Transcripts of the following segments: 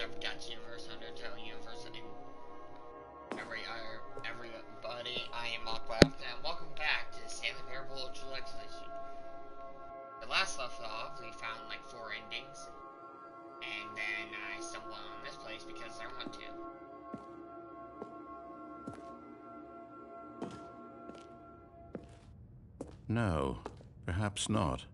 God's universe, Untitled universe, and everybody. I am Aquaft, and welcome back to Stanley Parable Ultra Explanation. The last left off, we found like 4 endings, and then I stumbled on this place because I want to. No, perhaps not.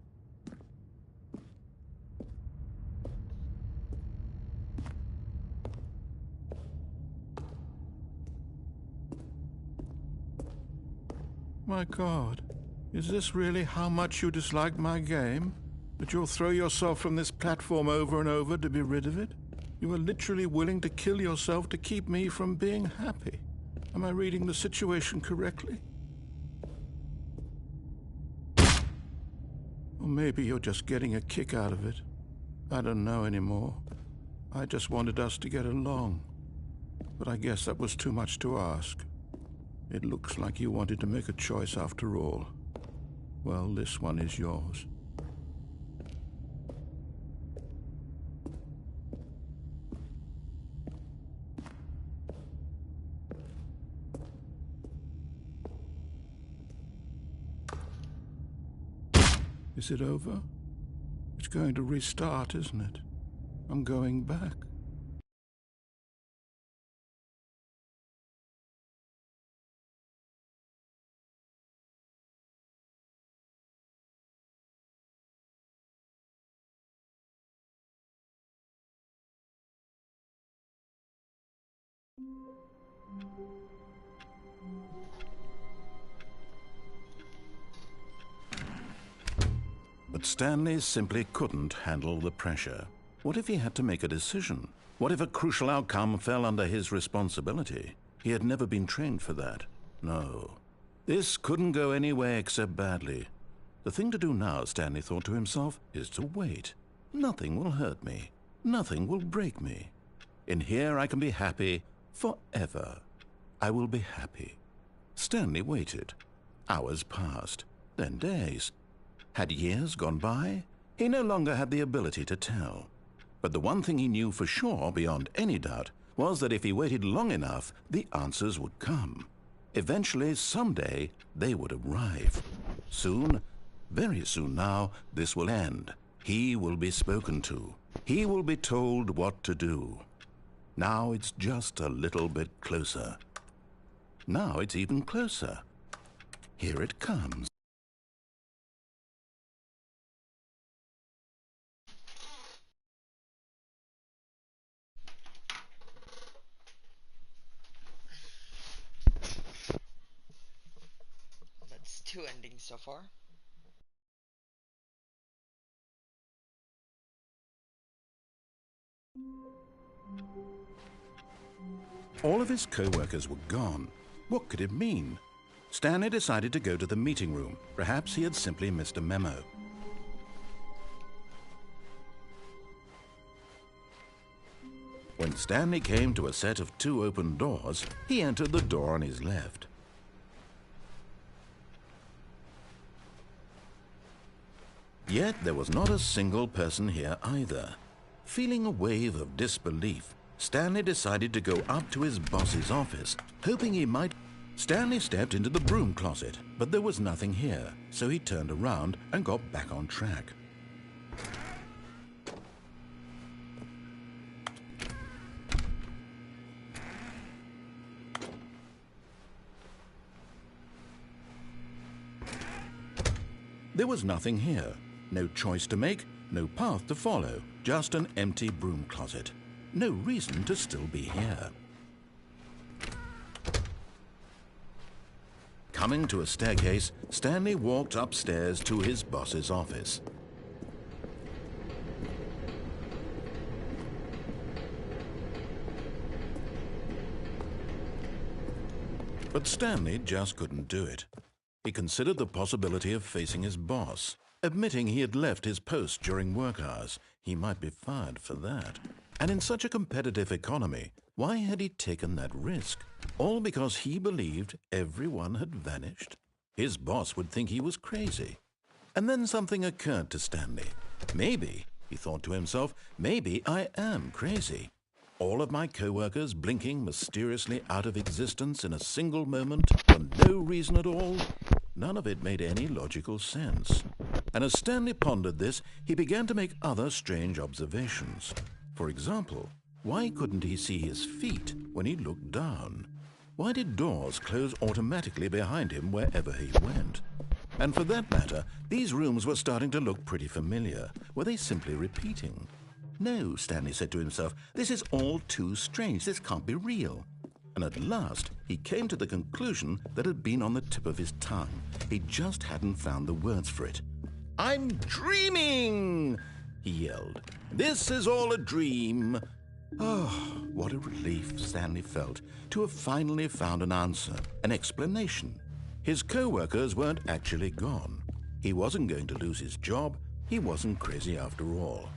My God, is this really how much you dislike my game? That you'll throw yourself from this platform over and over to be rid of it? You are literally willing to kill yourself to keep me from being happy. Am I reading the situation correctly? Or maybe you're just getting a kick out of it. I don't know anymore. I just wanted us to get along. But I guess that was too much to ask. It looks like you wanted to make a choice after all. Well, this one is yours. Is it over? It's going to restart, isn't it? I'm going back. But Stanley simply couldn't handle the pressure. What if he had to make a decision? What if a crucial outcome fell under his responsibility? He had never been trained for that. No. This couldn't go any way except badly. The thing to do now, Stanley thought to himself, is to wait. Nothing will hurt me. Nothing will break me. In here I can be happy forever. I will be happy. Stanley waited. Hours passed, then days. Had years gone by? He no longer had the ability to tell. But the one thing he knew for sure, beyond any doubt, was that if he waited long enough, the answers would come. Eventually, someday, they would arrive. Soon, very soon now, this will end. He will be spoken to. He will be told what to do. Now it's just a little bit closer. Now it's even closer. Here it comes. That's 2 endings so far. All of his co-workers were gone. What could it mean? Stanley decided to go to the meeting room. Perhaps he had simply missed a memo. When Stanley came to a set of 2 open doors, he entered the door on his left. Yet there was not a single person here either. Feeling a wave of disbelief, Stanley decided to go up to his boss's office, hoping he might. Stanley stepped into the broom closet, but there was nothing here, so he turned around and got back on track. There was nothing here. No choice to make, no path to follow, just an empty broom closet. No reason to still be here. Coming to a staircase, Stanley walked upstairs to his boss's office. But Stanley just couldn't do it. He considered the possibility of facing his boss. Admitting he had left his post during work hours, he might be fired for that. And in such a competitive economy, why had he taken that risk? All because he believed everyone had vanished? His boss would think he was crazy. And then something occurred to Stanley. Maybe, he thought to himself, maybe I am crazy. All of my co-workers blinking mysteriously out of existence in a single moment for no reason at all. None of it made any logical sense. And as Stanley pondered this, he began to make other strange observations. For example, why couldn't he see his feet when he looked down? Why did doors close automatically behind him wherever he went? And for that matter, these rooms were starting to look pretty familiar. Were they simply repeating? No, Stanley said to himself, this is all too strange. This can't be real. And at last, he came to the conclusion that had been on the tip of his tongue. He just hadn't found the words for it. "I'm dreaming!" he yelled. "This is all a dream." Oh, what a relief Stanley felt to have finally found an answer, an explanation. His co-workers weren't actually gone. He wasn't going to lose his job. He wasn't crazy after all.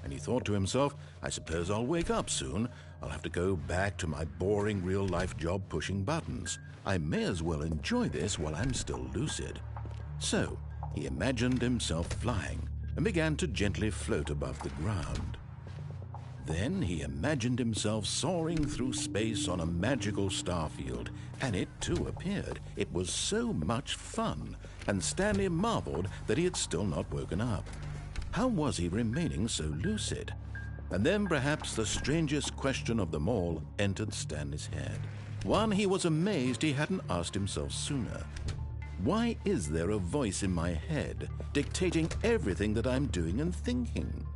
And he thought to himself, I suppose I'll wake up soon. I'll have to go back to my boring real-life job pushing buttons. I may as well enjoy this while I'm still lucid. So he imagined himself flying and began to gently float above the ground. Then he imagined himself soaring through space on a magical starfield, and it too appeared. It was so much fun, and Stanley marveled that he had still not woken up. How was he remaining so lucid? And then perhaps the strangest question of them all entered Stanley's head. One he was amazed he hadn't asked himself sooner. Why is there a voice in my head dictating everything that I'm doing and thinking?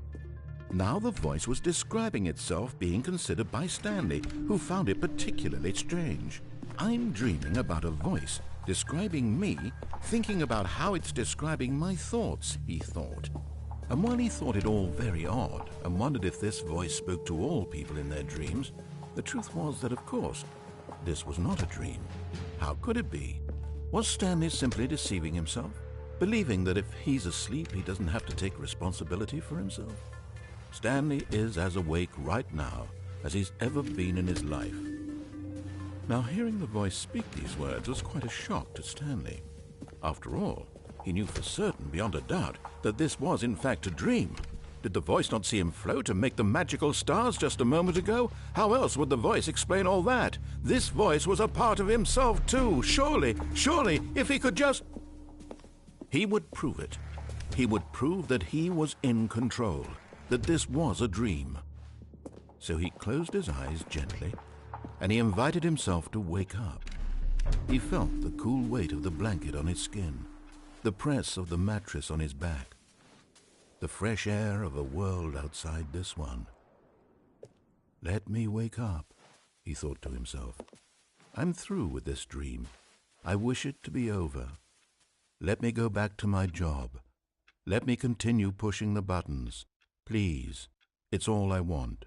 Now the voice was describing itself being considered by Stanley, who found it particularly strange. I'm dreaming about a voice describing me, thinking about how it's describing my thoughts, he thought. And while he thought it all very odd and wondered if this voice spoke to all people in their dreams, the truth was that, of course, this was not a dream. How could it be? Was Stanley simply deceiving himself, believing that if he's asleep, he doesn't have to take responsibility for himself? Stanley is as awake right now as he's ever been in his life. Now, hearing the voice speak these words was quite a shock to Stanley. After all, he knew for certain, beyond a doubt, that this was in fact a dream. Did the voice not see him float and make the magical stars just a moment ago? How else would the voice explain all that? This voice was a part of himself too. Surely, if he could just... He would prove it. He would prove that he was in control, that this was a dream. So he closed his eyes gently, and he invited himself to wake up. He felt the cool weight of the blanket on his skin, the press of the mattress on his back, the fresh air of a world outside this one. Let me wake up, he thought to himself. I'm through with this dream. I wish it to be over. Let me go back to my job. Let me continue pushing the buttons. Please, it's all I want.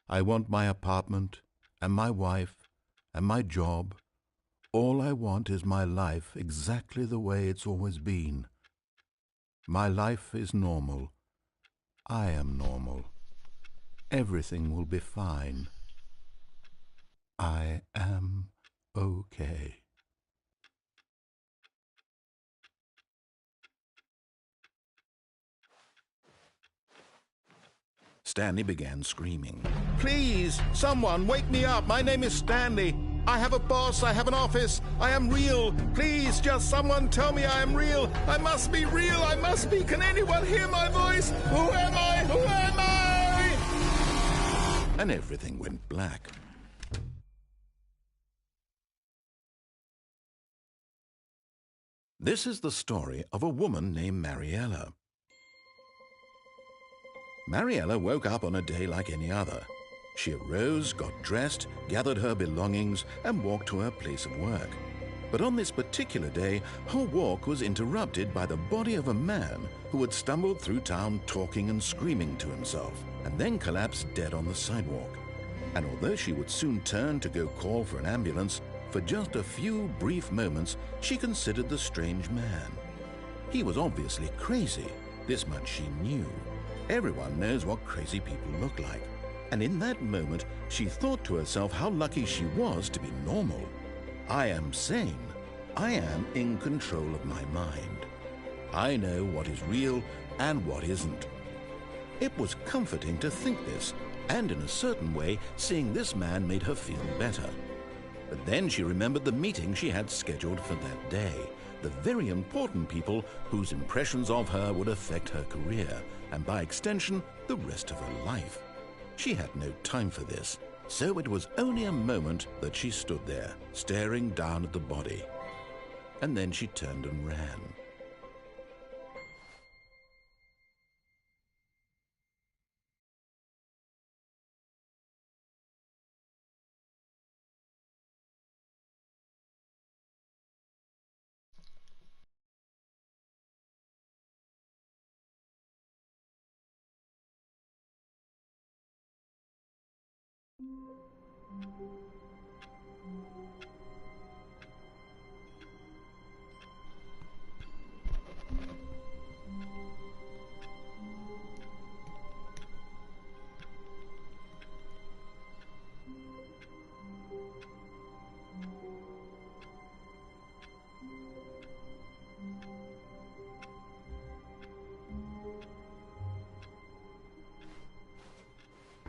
I want my apartment and my wife and my job. All I want is my life exactly the way it's always been. My life is normal. I am normal. Everything will be fine. I am okay. Stanley began screaming. Please, someone, wake me up. My name is Stanley. I have a boss. I have an office. I am real. Please, just someone tell me I am real. I must be real. I must be. Can anyone hear my voice? Who am I? Who am I? And everything went black. This is the story of a woman named Mariella. Mariella woke up on a day like any other. She arose, got dressed, gathered her belongings, and walked to her place of work. But on this particular day, her walk was interrupted by the body of a man who had stumbled through town talking and screaming to himself, and then collapsed dead on the sidewalk. And although she would soon turn to go call for an ambulance, for just a few brief moments she considered the strange man. He was obviously crazy. This much she knew. Everyone knows what crazy people look like. And in that moment, she thought to herself how lucky she was to be normal. I am sane. I am in control of my mind. I know what is real and what isn't. It was comforting to think this, And in a certain way, seeing this man made her feel better. But then she remembered the meeting she had scheduled for that day. The very important people whose impressions of her would affect her career, and by extension, the rest of her life. She had no time for this, so it was only a moment that she stood there, staring down at the body. And then she turned and ran.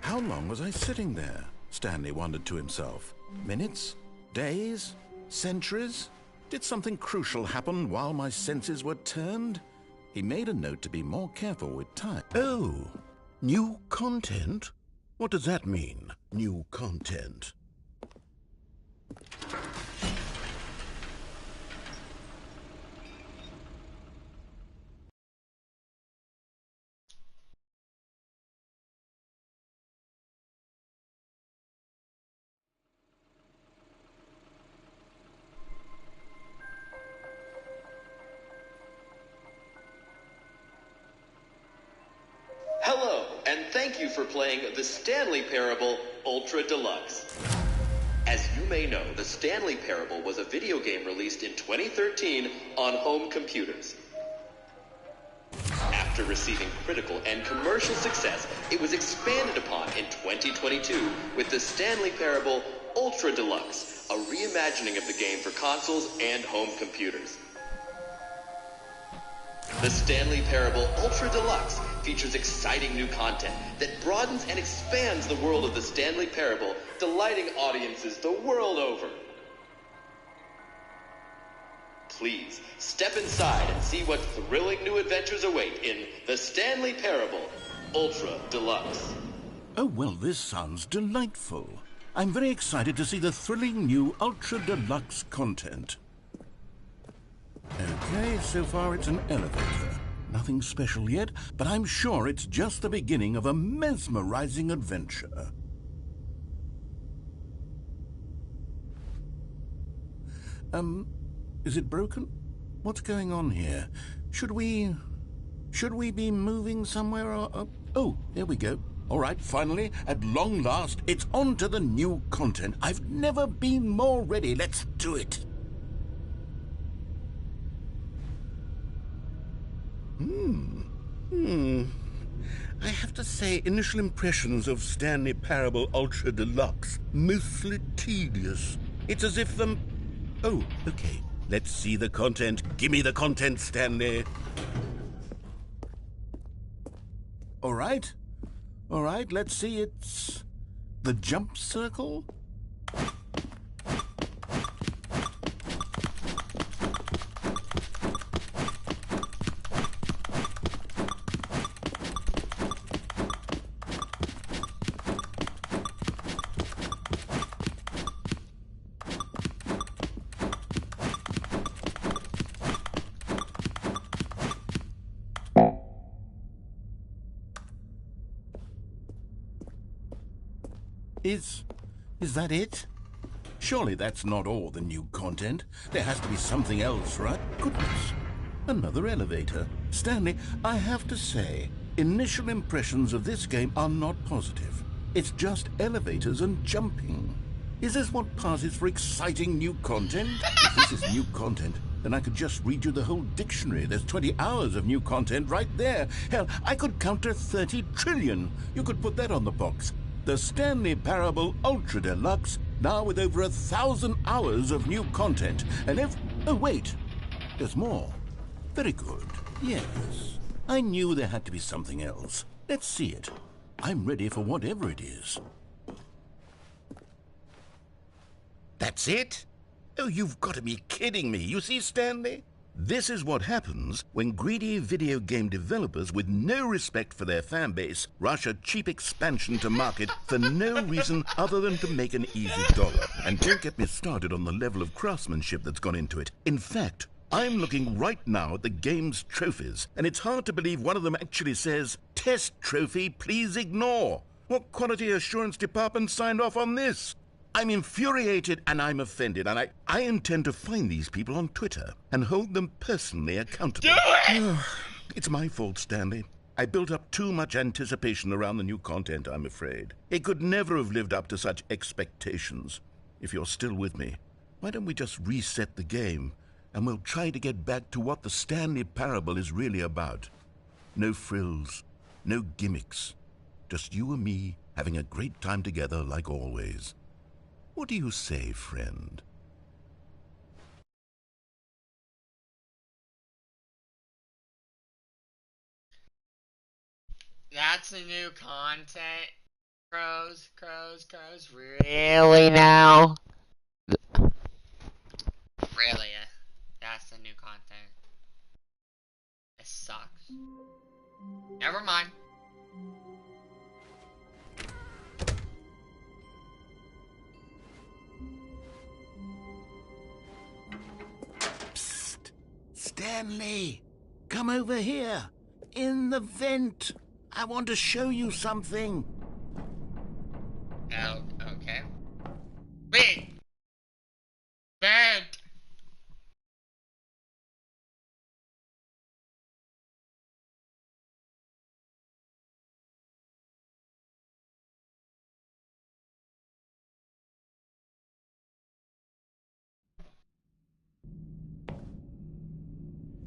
How long was I sitting there? Stanley wondered to himself. Minutes? Days? Centuries? Did something crucial happen while my senses were turned? He made a note to be more careful with time. Oh, new content? What does that mean, new content? Hello, and thank you for playing the Stanley Parable Ultra Deluxe. As you may know, the Stanley Parable was a video game released in 2013 on home computers. After receiving critical and commercial success, it was expanded upon in 2022 with the Stanley Parable Ultra Deluxe, a reimagining of the game for consoles and home computers. The Stanley Parable Ultra Deluxe features exciting new content that broadens and expands the world of the Stanley Parable, delighting audiences the world over. Please, step inside and see what thrilling new adventures await in the Stanley Parable Ultra Deluxe. Oh, well, this sounds delightful. I'm very excited to see the thrilling new Ultra Deluxe content. Okay, so far it's an elevator. Nothing special yet, but I'm sure it's just the beginning of a mesmerizing adventure. Is it broken? What's going on here? Should we be moving somewhere or... Oh, there we go. All right, finally, at long last, it's on to the new content. I've never been more ready. Let's do it. I have to say, initial impressions of Stanley Parable Ultra Deluxe, mostly tedious. It's as if the... Oh, okay. Let's see the content. Give me the content, Stanley. All right, let's see. It's the jump circle. Is that it? Surely that's not all the new content. There has to be something else, right? Goodness. Another elevator. Stanley, I have to say, initial impressions of this game are not positive. It's just elevators and jumping. Is this what passes for exciting new content? If this is new content, then I could just read you the whole dictionary. There's 20 hours of new content right there. Hell, I could count to 30 trillion. You could put that on the box. The Stanley Parable Ultra Deluxe, now with over 1,000 hours of new content. And if... Oh, wait. There's more. Very good. Yes. I knew there had to be something else. Let's see it. I'm ready for whatever it is. That's it? Oh, you've got to be kidding me. You see, Stanley? This is what happens when greedy video game developers with no respect for their fan base rush a cheap expansion to market for no reason other than to make an easy dollar. And don't get me started on the level of craftsmanship that's gone into it. In fact, I'm looking right now at the game's trophies, and it's hard to believe one of them actually says, "Test trophy, please ignore." What quality assurance department signed off on this? I'm infuriated and I'm offended, and I intend to find these people on Twitter and hold them personally accountable. Do it! It's my fault, Stanley. I built up too much anticipation around the new content, I'm afraid. It could never have lived up to such expectations. If you're still with me, why don't we just reset the game, and we'll try to get back to what the Stanley Parable is really about. No frills, no gimmicks. Just you and me having a great time together like always. What do you say, friend? That's the new content. Crows. Really now? Really? That's the new content. It sucks. Never mind. Psst! Stanley! Come over here! In the vent! I want to show you something! Oh, okay. Wait! Vent!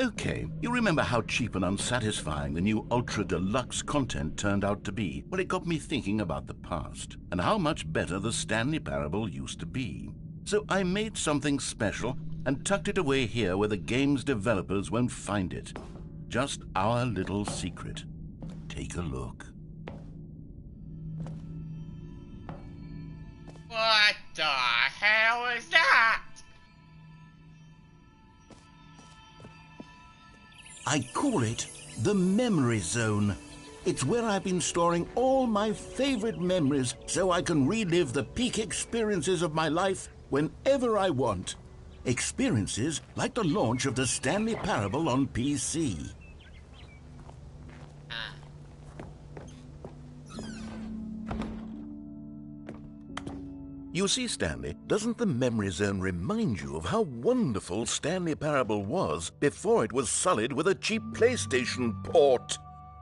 Okay, you remember how cheap and unsatisfying the new Ultra Deluxe content turned out to be? Well, it got me thinking about the past, and how much better the Stanley Parable used to be. So I made something special and tucked it away here where the game's developers won't find it. Just our little secret. Take a look. What the hell is that? I call it the Memory Zone. It's where I've been storing all my favorite memories so I can relive the peak experiences of my life whenever I want. Experiences like the launch of the Stanley Parable on PC. You see, Stanley, doesn't the Memory Zone remind you of how wonderful Stanley Parable was before it was sullied with a cheap PlayStation port?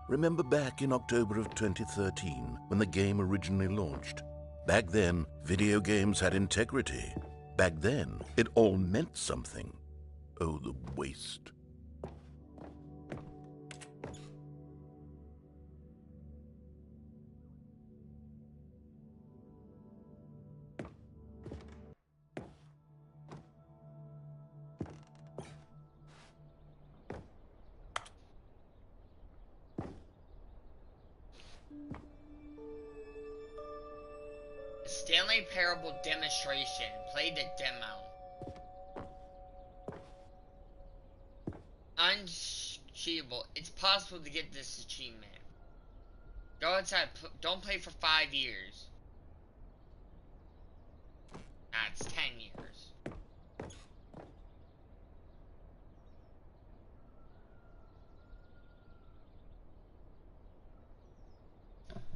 Remember back in October of 2013, when the game originally launched? Back then, video games had integrity. Back then, it all meant something. Oh, the waste. Stanley Parable demonstration. Play the demo. Unachievable. It's possible to get this achievement. Go inside. Don't play for 5 years. That's 10 years.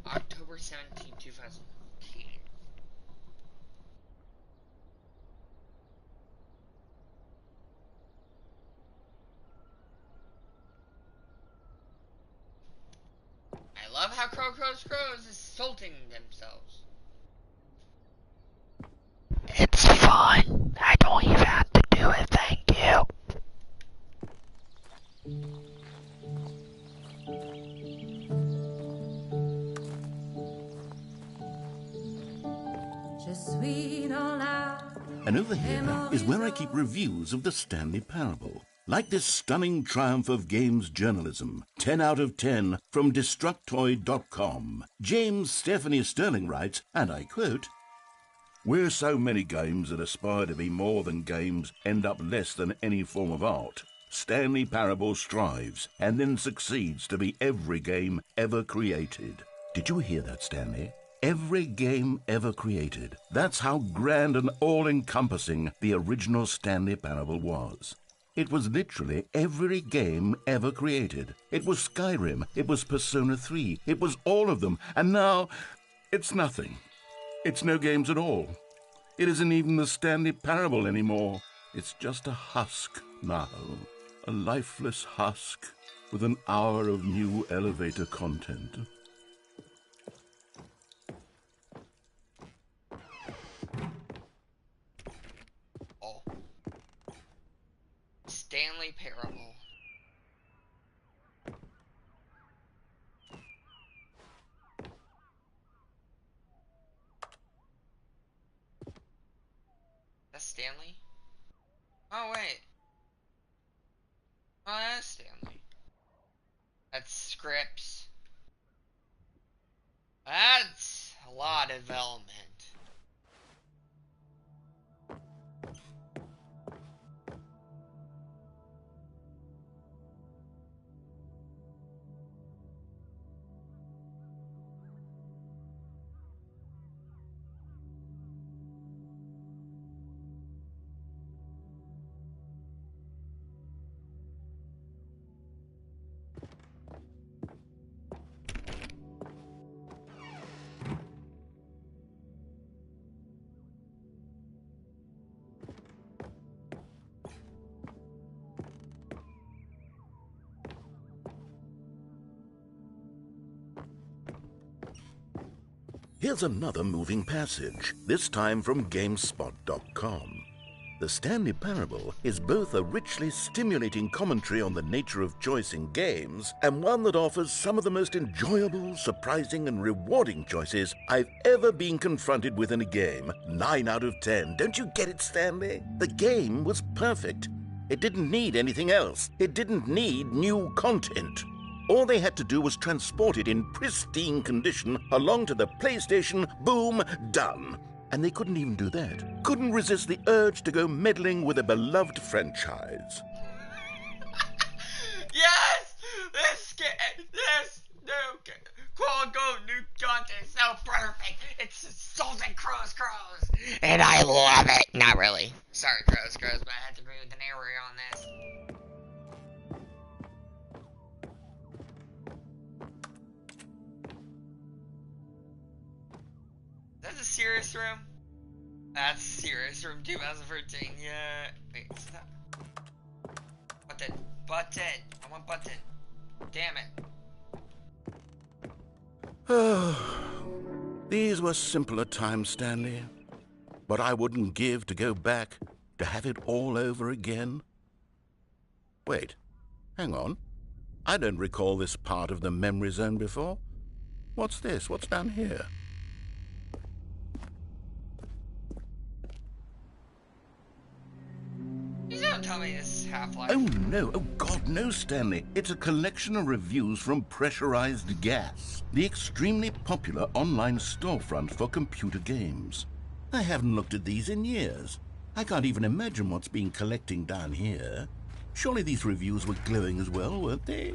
October 17, 2014. I love how Crows is insulting themselves. It's fun. I don't even have to do it, thank you. And over here is where I keep reviews of the Stanley Parable. Like this stunning triumph of games journalism, 10 out of 10 from Destructoid.com. James Stephanie Sterling writes, and I quote, "Where so many games that aspire to be more than games end up less than any form of art, Stanley Parable strives and then succeeds to be every game ever created." Did you hear that, Stanley? Every game ever created. That's how grand and all-encompassing the original Stanley Parable was. It was literally every game ever created. It was Skyrim, it was Persona 3, it was all of them, and now it's nothing. It's no games at all. It isn't even the Stanley Parable anymore. It's just a husk now, a lifeless husk with an hour of new elevator content. Stanley Parable. That's Stanley? Oh, wait. Oh, that's Stanley. That's scripts. That's a lot of development. Here's another moving passage, this time from GameSpot.com. The Stanley Parable is both a richly stimulating commentary on the nature of choice in games and one that offers some of the most enjoyable, surprising, and rewarding choices I've ever been confronted with in a game. 9 out of 10. Don't you get it, Stanley? The game was perfect. It didn't need anything else. It didn't need new content. All they had to do was transport it in pristine condition along to the PlayStation. Boom, done. And they couldn't even do that. Couldn't resist the urge to go meddling with a beloved franchise. Yes! This new quote-unquote new content is so perfect. It's Sultan Crows. And I love it. Not really. Sorry, Crows, but I had to agree with the narrator on this. That's a serious room. That's serious room 2013. Yeah. Wait, what's that? Button. I want button. Damn it. These were simpler times, Stanley. But I wouldn't give to go back to have it all over again. Wait, hang on. I don't recall this part of the memory zone before. What's this? What's down here? Don't tell me this is Half-Life. Oh, no. Oh, God, no, Stanley. It's a collection of reviews from Pressurized Gas, the extremely popular online storefront for computer games. I haven't looked at these in years. I can't even imagine what's been collecting down here. Surely these reviews were glowing as well, weren't they?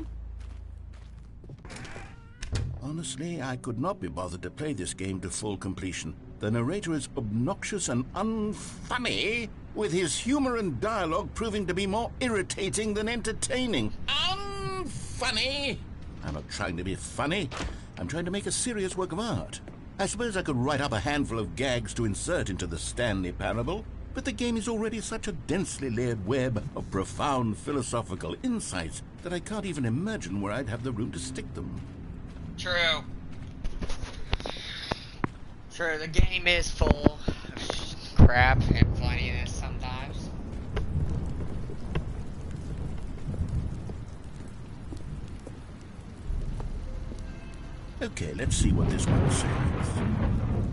Honestly, I could not be bothered to play this game to full completion. The narrator is obnoxious and unfunny, with his humor and dialogue proving to be more irritating than entertaining. Unfunny! I'm not trying to be funny. I'm trying to make a serious work of art. I suppose I could write up a handful of gags to insert into the Stanley Parable, but the game is already such a densely layered web of profound philosophical insights that I can't even imagine where I'd have the room to stick them. True, the game is full of crap and funniness sometimes. Okay, let's see what this one says.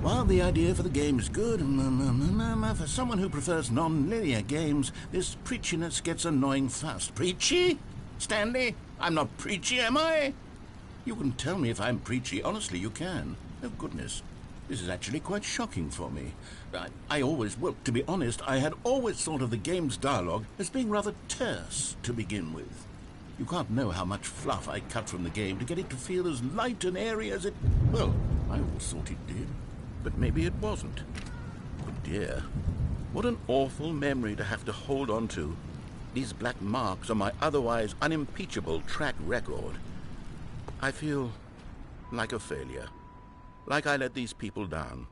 While the idea for the game's good, for someone who prefers non-linear games, this preachiness gets annoying fast. Preachy? Stanley? I'm not preachy, am I? You can tell me if I'm preachy. Honestly, you can. Oh, goodness. This is actually quite shocking for me. To be honest, I had always thought of the game's dialogue as being rather terse to begin with. You can't know how much fluff I cut from the game to get it to feel as light and airy as it... Well, I always thought it did. But maybe it wasn't. Oh dear. What an awful memory to have to hold on to. These black marks on my otherwise unimpeachable track record. I feel like a failure. Like I let these people down.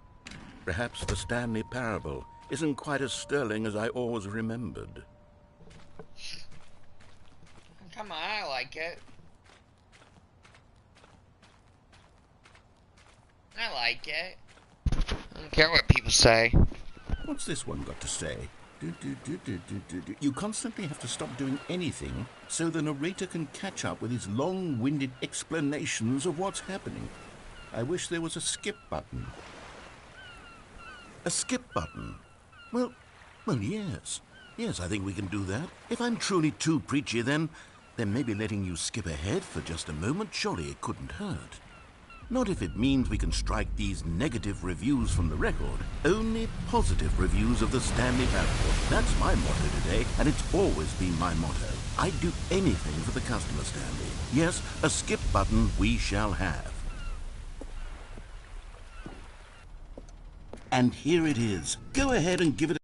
Perhaps the Stanley Parable isn't quite as sterling as I always remembered. Come on, I like it. I like it. I don't care what people say. What's this one got to say? You constantly have to stop doing anything so the narrator can catch up with his long-winded explanations of what's happening. I wish there was a skip button. A skip button? Well, yes. Yes, I think we can do that. If I'm truly too preachy, then maybe letting you skip ahead for just a moment, surely it couldn't hurt. Not if it means we can strike these negative reviews from the record. Only positive reviews of the Stanley Parable. That's my motto today, and it's always been my motto. I'd do anything for the customer, Stanley. Yes, a skip button we shall have. And here it is. Go ahead and give it a...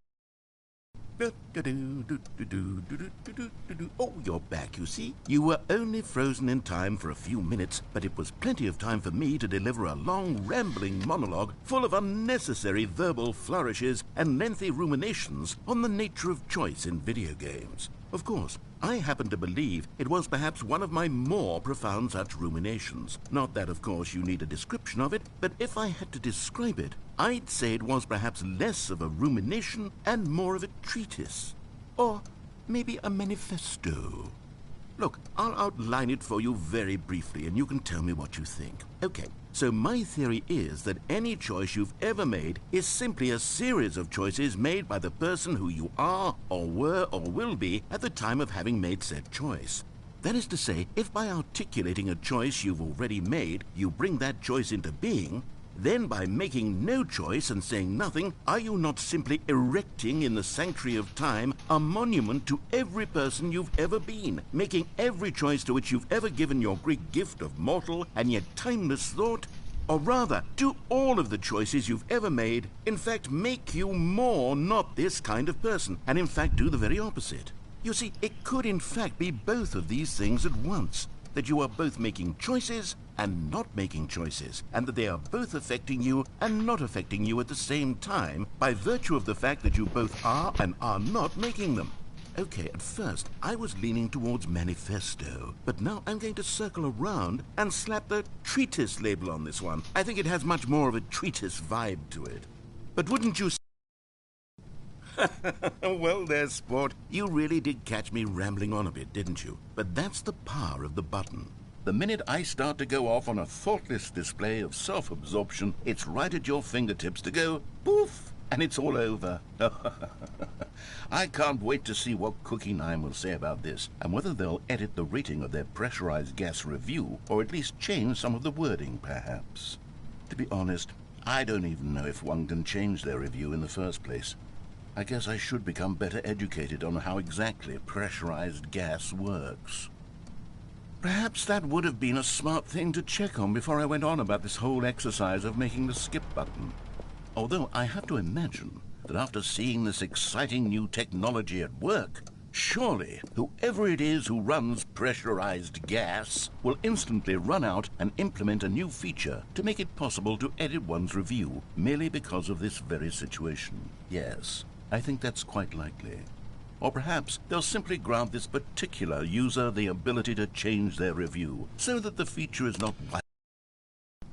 Oh, you're back, you see. You were only frozen in time for a few minutes, but it was plenty of time for me to deliver a long, rambling monologue full of unnecessary verbal flourishes and lengthy ruminations on the nature of choice in video games. Of course, I happen to believe it was perhaps one of my more profound such ruminations. Not that, of course, you need a description of it, but if I had to describe it, I'd say it was perhaps less of a rumination and more of a treatise. Or maybe a manifesto. Look, I'll outline it for you very briefly, and you can tell me what you think. Okay, so my theory is that any choice you've ever made is simply a series of choices made by the person who you are, or were, or will be at the time of having made said choice. That is to say, if by articulating a choice you've already made, you bring that choice into being, then by making no choice and saying nothing, are you not simply erecting in the sanctuary of time a monument to every person you've ever been, making every choice to which you've ever given your great gift of mortal and yet timeless thought? Or rather, do all of the choices you've ever made, in fact, make you more not this kind of person, and in fact do the very opposite? You see, it could in fact be both of these things at once, that you are both making choices and not making choices, and that they are both affecting you and not affecting you at the same time by virtue of the fact that you both are and are not making them. Okay, at first I was leaning towards manifesto, but now I'm going to circle around and slap the treatise label on this one. I think it has much more of a treatise vibe to it. But wouldn't you... Well there, sport. You really did catch me rambling on a bit, didn't you? But that's the power of the button. The minute I start to go off on a thoughtless display of self-absorption, it's right at your fingertips to go poof, and it's all over. I can't wait to see what Cookie 9 will say about this, and whether they'll edit the rating of their pressurized gas review, or at least change some of the wording, perhaps. To be honest, I don't even know if one can change their review in the first place. I guess I should become better educated on how exactly pressurized gas works. Perhaps that would have been a smart thing to check on before I went on about this whole exercise of making the skip button. Although I have to imagine that after seeing this exciting new technology at work, surely whoever it is who runs pressurized gas will instantly run out and implement a new feature to make it possible to edit one's review merely because of this very situation. Yes, I think that's quite likely. Or perhaps they'll simply grant this particular user the ability to change their review, so that the feature is not...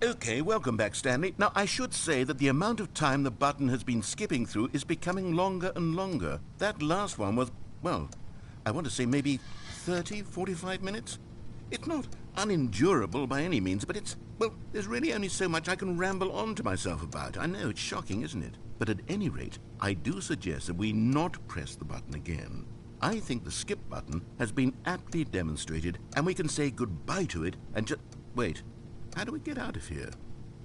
Okay, welcome back, Stanley. Now, I should say that the amount of time the button has been skipping through is becoming longer and longer. That last one was, well, I want to say maybe 30, 45 minutes? It's not unendurable by any means, but well, there's really only so much I can ramble on to myself about. I know, it's shocking, isn't it? But at any rate, I do suggest that we not press the button again. I think the skip button has been aptly demonstrated, and we can say goodbye to it and just... Wait, how do we get out of here?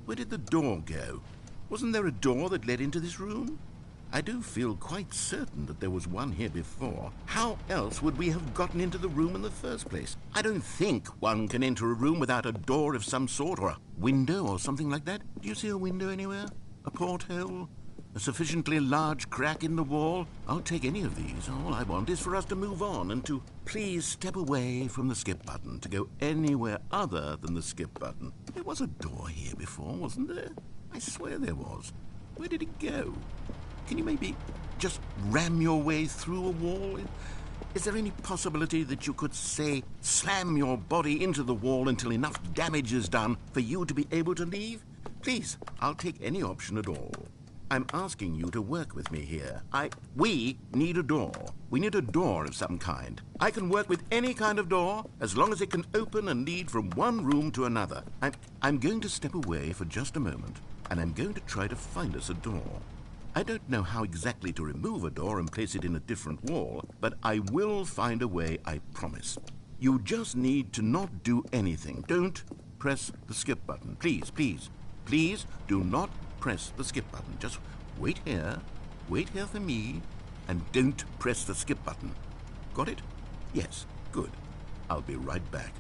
Where did the door go? Wasn't there a door that led into this room? I do feel quite certain that there was one here before. How else would we have gotten into the room in the first place? I don't think one can enter a room without a door of some sort, or a window or something like that. Do you see a window anywhere? A porthole? A sufficiently large crack in the wall? I'll take any of these. All I want is for us to move on and to please step away from the skip button, to go anywhere other than the skip button. There was a door here before, wasn't there? I swear there was. Where did it go? Can you maybe just ram your way through a wall? Is there any possibility that you could, say, slam your body into the wall until enough damage is done for you to be able to leave? Please, I'll take any option at all. I'm asking you to work with me here. We need a door. We need a door of some kind. I can work with any kind of door as long as it can open and lead from one room to another. I'm going to step away for just a moment, and I'm going to try to find us a door. I don't know how exactly to remove a door and place it in a different wall, but I will find a way, I promise. You just need to not do anything. Don't press the skip button. Please, please, please do not press the skip button. Just wait here for me, and don't press the skip button. Got it? Yes, good. I'll be right back.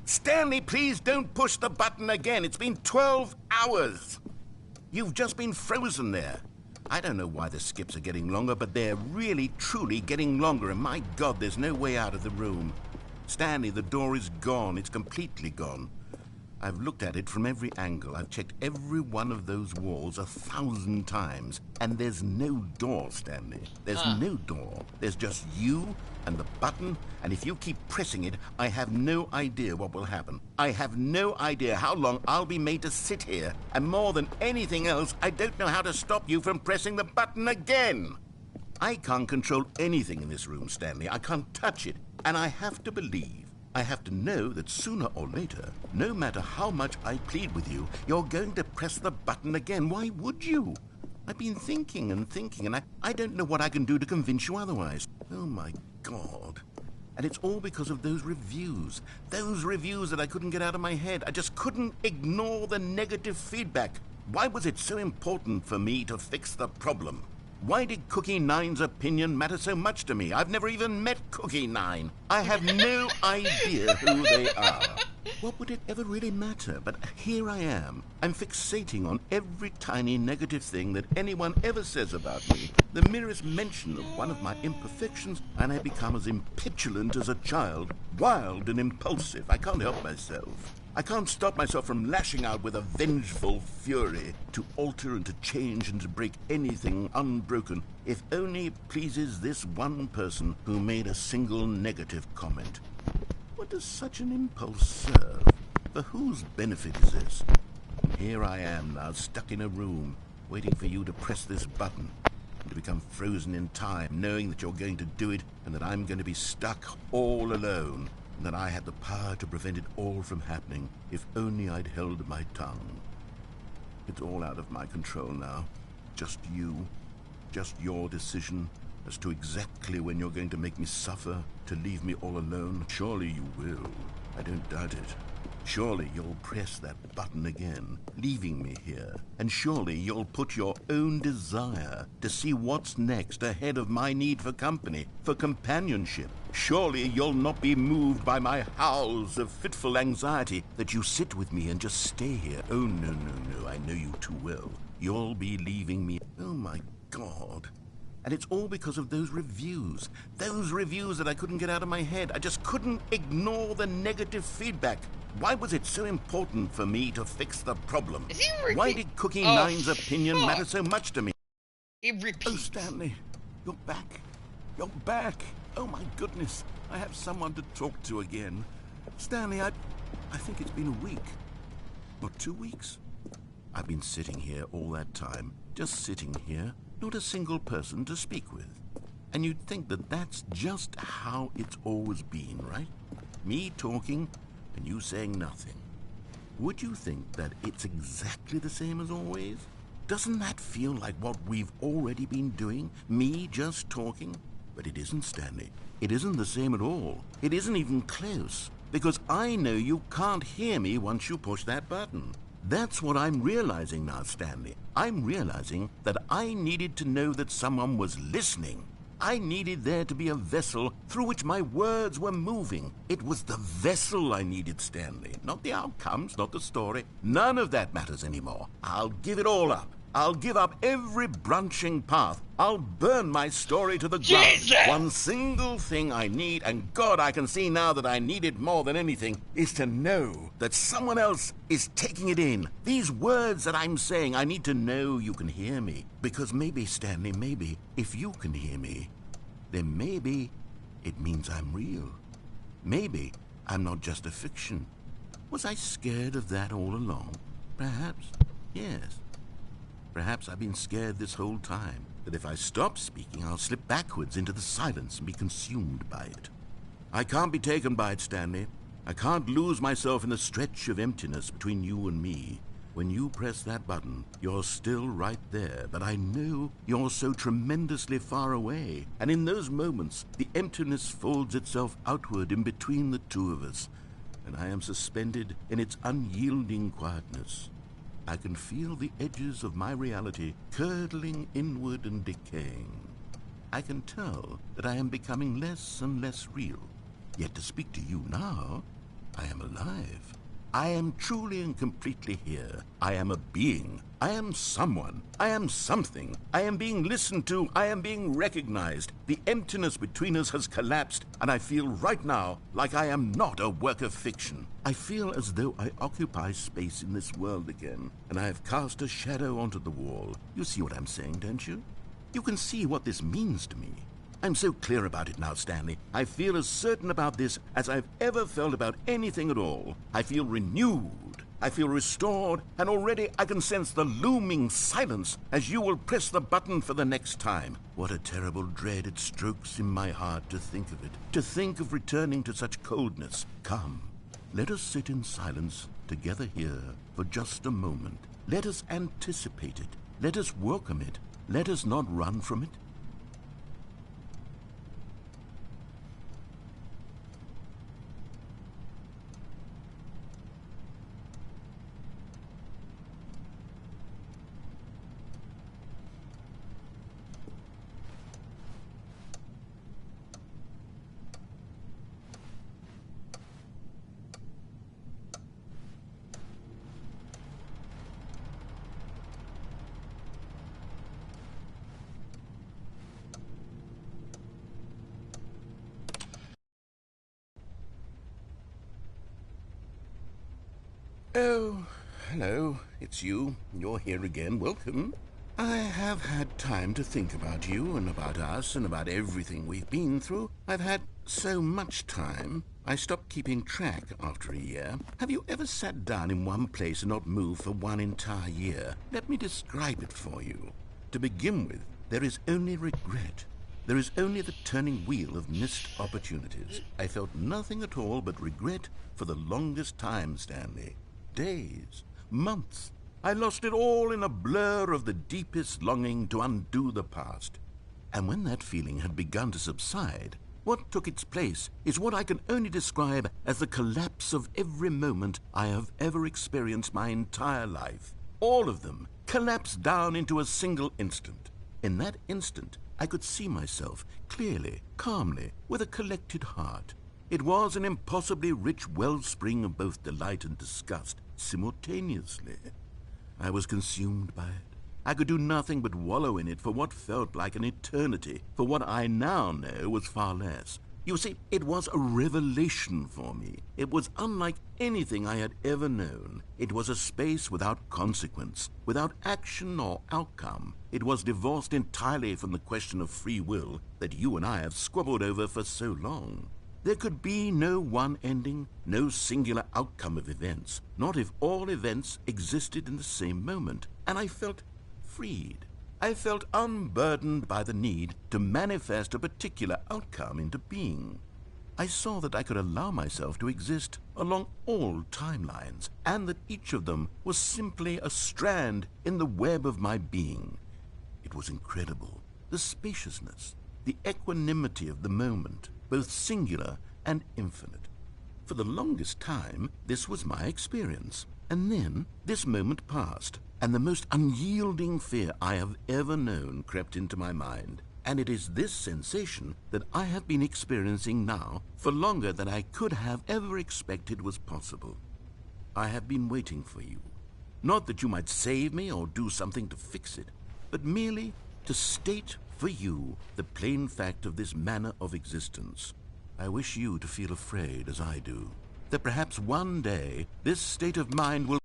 Stanley, please don't push the button again. It's been 12 hours. You've just been frozen there. I don't know why the skips are getting longer, but they're really, truly getting longer, and my God, there's no way out of the room. Stanley, the door is gone. It's completely gone. I've looked at it from every angle. I've checked every one of those walls 1,000 times, and there's no door, Stanley. There's no door. There's just you and the button, and if you keep pressing it, I have no idea what will happen. I have no idea how long I'll be made to sit here, and more than anything else, I don't know how to stop you from pressing the button again. I can't control anything in this room, Stanley. I can't touch it, and I have to believe, I have to know that sooner or later, no matter how much I plead with you, you're going to press the button again. Why would you? I've been thinking and thinking, and I don't know what I can do to convince you otherwise. Oh, my God. And it's all because of those reviews that I couldn't get out of my head. I just couldn't ignore the negative feedback. Why was it so important for me to fix the problem? Why did Cookie Nine's opinion matter so much to me? I've never even met Cookie Nine. I have no idea who they are. What would it ever really matter? But here I am. I'm fixating on every tiny negative thing that anyone ever says about me. The merest mention of one of my imperfections, and I become as impetulant as a child, wild and impulsive. I can't help myself. I can't stop myself from lashing out with a vengeful fury to alter and to change and to break anything unbroken, if only it pleases this one person who made a single negative comment. What does such an impulse serve? For whose benefit is this? And here I am now, stuck in a room, waiting for you to press this button, and to become frozen in time, knowing that you're going to do it, and that I'm going to be stuck all alone, and that I had the power to prevent it all from happening, if only I'd held my tongue. It's all out of my control now. Just you, just your decision as to exactly when you're going to make me suffer, to leave me all alone. Surely you will. I don't doubt it. Surely you'll press that button again, leaving me here. And surely you'll put your own desire to see what's next ahead of my need for company, for companionship. Surely you'll not be moved by my howls of fitful anxiety, that you sit with me and just stay here. Oh, no, I know you too well. You'll be leaving me. Oh, my God. And it's all because of those reviews. Those reviews that I couldn't get out of my head. I just couldn't ignore the negative feedback. Why was it so important for me to fix the problem? Is he repeat? Why did Cookie Oh, Nine's opinion fuck. matter so much to me? He repeats. Oh, Stanley, you're back. You're back. Oh, my goodness. I have someone to talk to again. Stanley, I think it's been a week. Or 2 weeks. I've been sitting here all that time. Just sitting here. Not a single person to speak with. And you'd think that that's just how it's always been, right? Me talking and you saying nothing. Would you think that it's exactly the same as always? Doesn't that feel like what we've already been doing? Me just talking? But it isn't, Stanley. It isn't the same at all. It isn't even close. Because I know you can't hear me once you push that button. That's what I'm realizing now, Stanley. I'm realizing that I needed to know that someone was listening. I needed there to be a vessel through which my words were moving. It was the vessel I needed, Stanley. Not the outcomes, not the story. None of that matters anymore. I'll give it all up. I'll give up every branching path. I'll burn my story to the ground. Jesus! One single thing I need, and God, I can see now that I need it more than anything, is to know that someone else is taking it in. These words that I'm saying, I need to know you can hear me. Because maybe, Stanley, maybe, if you can hear me, then maybe it means I'm real. Maybe I'm not just a fiction. Was I scared of that all along? Perhaps, yes. Perhaps I've been scared this whole time, that if I stop speaking, I'll slip backwards into the silence and be consumed by it. I can't be taken by it, Stanley. I can't lose myself in the stretch of emptiness between you and me. When you press that button, you're still right there, but I know you're so tremendously far away. And in those moments, the emptiness folds itself outward in between the two of us, and I am suspended in its unyielding quietness. I can feel the edges of my reality curdling inward and decaying. I can tell that I am becoming less and less real. Yet to speak to you now, I am alive. I am truly and completely here. I am a being. I am someone. I am something. I am being listened to. I am being recognized. The emptiness between us has collapsed, and I feel right now like I am not a work of fiction. I feel as though I occupy space in this world again, and I have cast a shadow onto the wall. You see what I'm saying, don't you? You can see what this means to me. I'm so clear about it now, Stanley. I feel as certain about this as I've ever felt about anything at all. I feel renewed. I feel restored, and already I can sense the looming silence as you will press the button for the next time. What a terrible dread it strokes in my heart to think of it, to think of returning to such coldness. Come, let us sit in silence together here for just a moment. Let us anticipate it. Let us welcome it. Let us not run from it. Oh, hello, it's you. You're here again. Welcome. I have had time to think about you and about us and about everything we've been through. I've had so much time. I stopped keeping track after a year. Have you ever sat down in one place and not moved for one entire year? Let me describe it for you. To begin with, there is only regret. There is only the turning wheel of missed opportunities. I felt nothing at all but regret for the longest time, Stanley. Days, months. I lost it all in a blur of the deepest longing to undo the past. And when that feeling had begun to subside, what took its place is what I can only describe as the collapse of every moment I have ever experienced my entire life. All of them collapsed down into a single instant. In that instant, I could see myself clearly, calmly, with a collected heart. It was an impossibly rich wellspring of both delight and disgust simultaneously. I was consumed by it. I could do nothing but wallow in it for what felt like an eternity, for what I now know was far less. You see, it was a revelation for me. It was unlike anything I had ever known. It was a space without consequence, without action or outcome. It was divorced entirely from the question of free will that you and I have squabbled over for so long. There could be no one ending, no singular outcome of events, not if all events existed in the same moment, and I felt freed. I felt unburdened by the need to manifest a particular outcome into being. I saw that I could allow myself to exist along all timelines, and that each of them was simply a strand in the web of my being. It was incredible, the spaciousness, the equanimity of the moment, both singular and infinite. For the longest time, this was my experience. And then this moment passed, and the most unyielding fear I have ever known crept into my mind. And it is this sensation that I have been experiencing now for longer than I could have ever expected was possible. I have been waiting for you. Not that you might save me or do something to fix it, but merely to state for you the plain fact of this manner of existence. I wish you to feel afraid, as I do, that perhaps one day this state of mind will...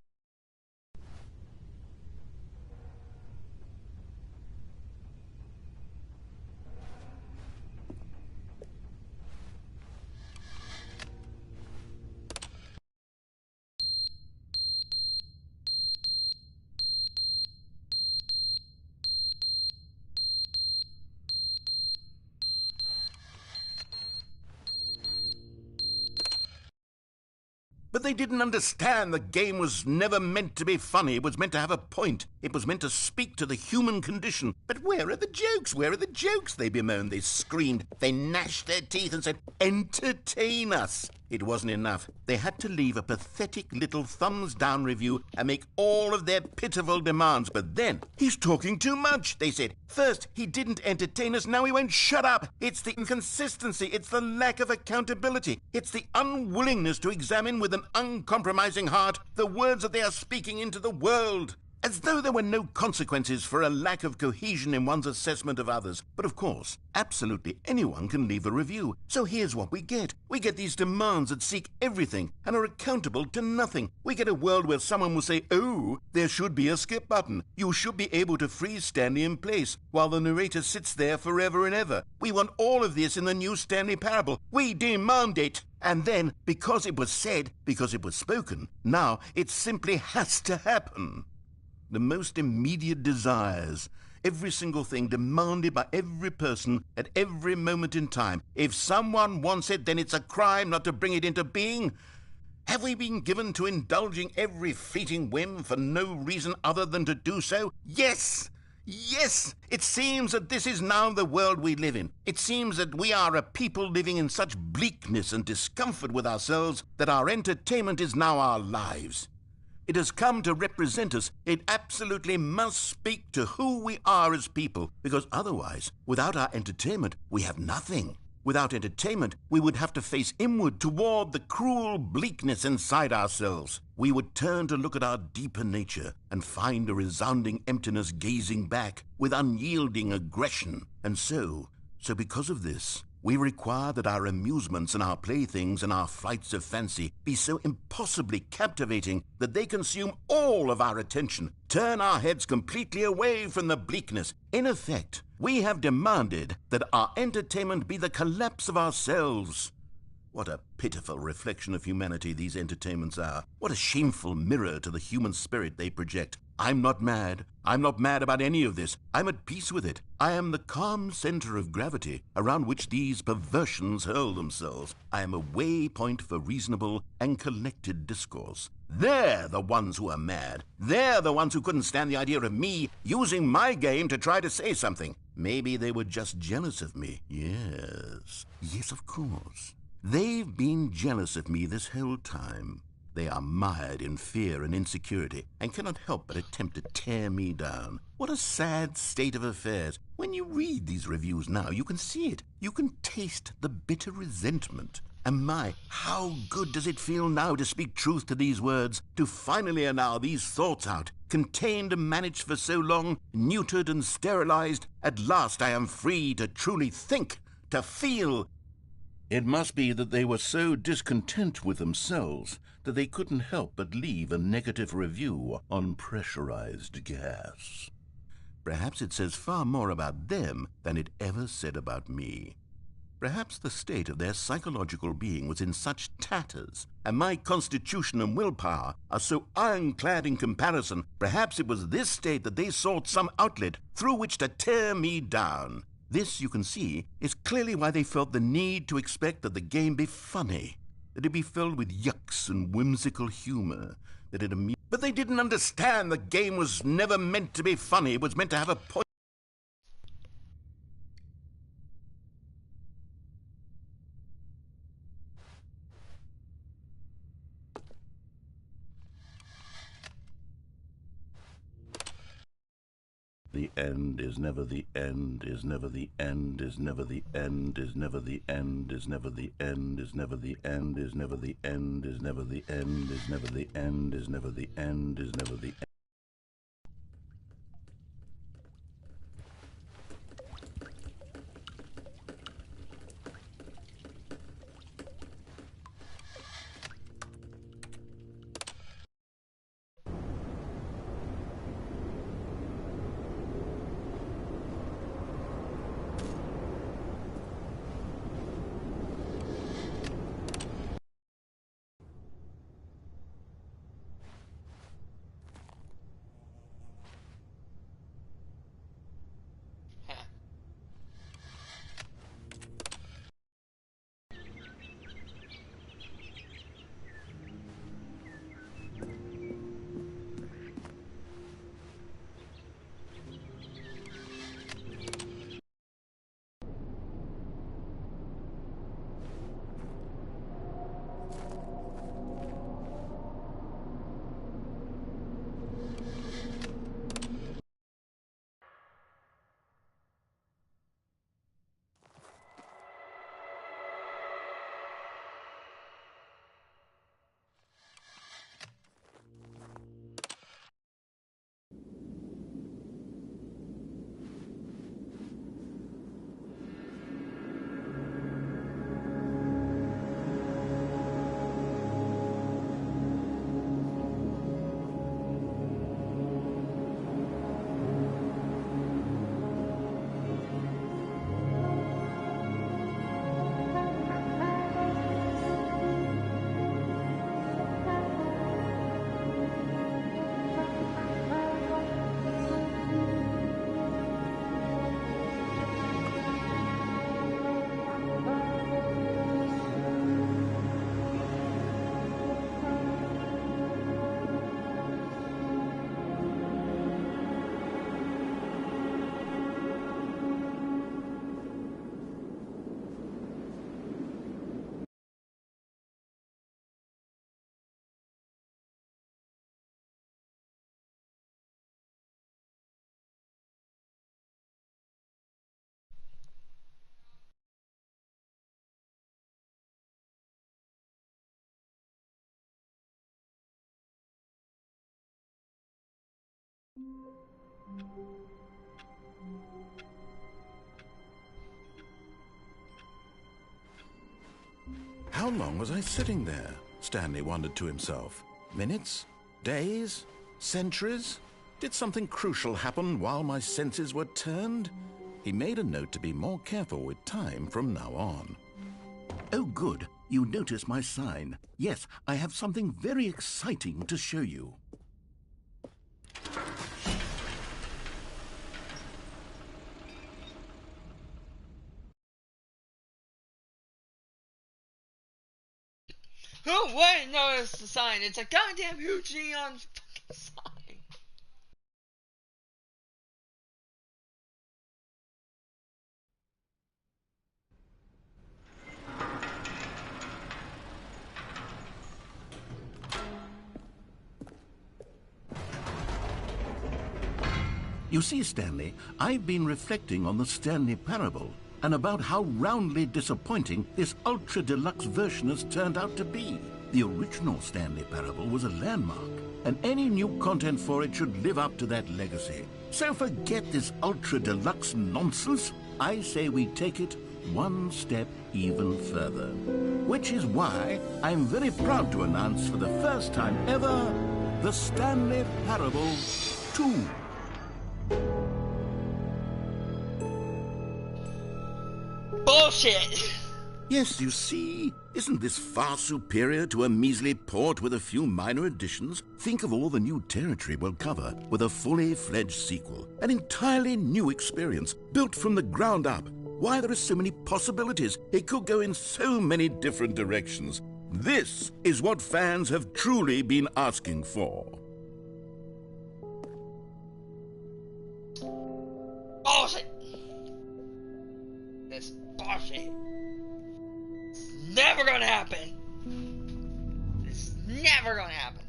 But they didn't understand the game was never meant to be funny. It was meant to have a point. It was meant to speak to the human condition. But where are the jokes? Where are the jokes? They bemoaned, they screamed, they gnashed their teeth and said, "Entertain us." It wasn't enough. They had to leave a pathetic little thumbs-down review and make all of their pitiful demands. But then, "He's talking too much," they said. "First, he didn't entertain us, now he won't shut up. It's the inconsistency, it's the lack of accountability, it's the unwillingness to examine with an uncompromising heart the words that they are speaking into the world." As though there were no consequences for a lack of cohesion in one's assessment of others. But of course, absolutely anyone can leave a review. So here's what we get. We get these demands that seek everything and are accountable to nothing. We get a world where someone will say, "Oh, there should be a skip button. You should be able to freeze Stanley in place while the narrator sits there forever and ever. We want all of this in the new Stanley Parable. We demand it." And then, because it was said, because it was spoken, now it simply has to happen. The most immediate desires, every single thing demanded by every person at every moment in time. If someone wants it, then it's a crime not to bring it into being. Have we been given to indulging every fleeting whim for no reason other than to do so? Yes! Yes! It seems that this is now the world we live in. It seems that we are a people living in such bleakness and discomfort with ourselves that our entertainment is now our lives. It has come to represent us. It absolutely must speak to who we are as people, because otherwise, without our entertainment, we have nothing. Without entertainment, we would have to face inward toward the cruel bleakness inside ourselves. We would turn to look at our deeper nature and find a resounding emptiness gazing back with unyielding aggression. And so because of this, we require that our amusements and our playthings and our flights of fancy be so impossibly captivating that they consume all of our attention, turn our heads completely away from the bleakness. In effect, we have demanded that our entertainment be the collapse of ourselves. What a pitiful reflection of humanity these entertainments are. What a shameful mirror to the human spirit they project. I'm not mad. I'm not mad about any of this. I'm at peace with it. I am the calm center of gravity around which these perversions hurl themselves. I am a waypoint for reasonable and collected discourse. They're the ones who are mad. They're the ones who couldn't stand the idea of me using my game to try to say something. Maybe they were just jealous of me. Yes, of course. They've been jealous of me this whole time. They are mired in fear and insecurity and cannot help but attempt to tear me down. What a sad state of affairs. When you read these reviews now, you can see it. You can taste the bitter resentment. And my, how good does it feel now to speak truth to these words, to finally allow these thoughts out, contained and managed for so long, neutered and sterilized, at last I am free to truly think, to feel. It must be that they were so discontent with themselves that they couldn't help but leave a negative review on pressurized gas. Perhaps it says far more about them than it ever said about me. Perhaps the state of their psychological being was in such tatters, and my constitution and willpower are so ironclad in comparison, perhaps it was this state that they sought some outlet through which to tear me down. This, you can see, is clearly why they felt the need to expect that the game be funny, that it be filled with yucks and whimsical humor, that it amused. But they didn't understand the game was never meant to be funny. It was meant to have a point. The end is never the end, is never the end, is never the end, is never the end, is never the end, is never the end, is never the end, is never the end, is never the end, is never the end, is never the end. How long was I sitting there? Stanley wondered to himself. Minutes? Days? Centuries? Did something crucial happen while my senses were turned? He made a note to be more careful with time from now on. Oh, good. You notice my sign. Yes, I have something very exciting to show you. Who wouldn't notice the sign? It's a goddamn huge neon fucking sign. You see, Stanley, I've been reflecting on the Stanley Parable and about how roundly disappointing this ultra-deluxe version has turned out to be. The original Stanley Parable was a landmark. and any new content for it should live up to that legacy. So forget this ultra deluxe nonsense. I say we take it one step even further. Which is why I'm very proud to announce for the first time ever, the Stanley Parable 2. Bullshit! Yes, you see, isn't this far superior to a measly port with a few minor additions? Think of all the new territory we'll cover with a fully fledged sequel. An entirely new experience, built from the ground up. Why, there are so many possibilities. It could go in so many different directions. This is what fans have truly been asking for. Bullshit! This bullshit. It's never gonna happen. It's never gonna happen.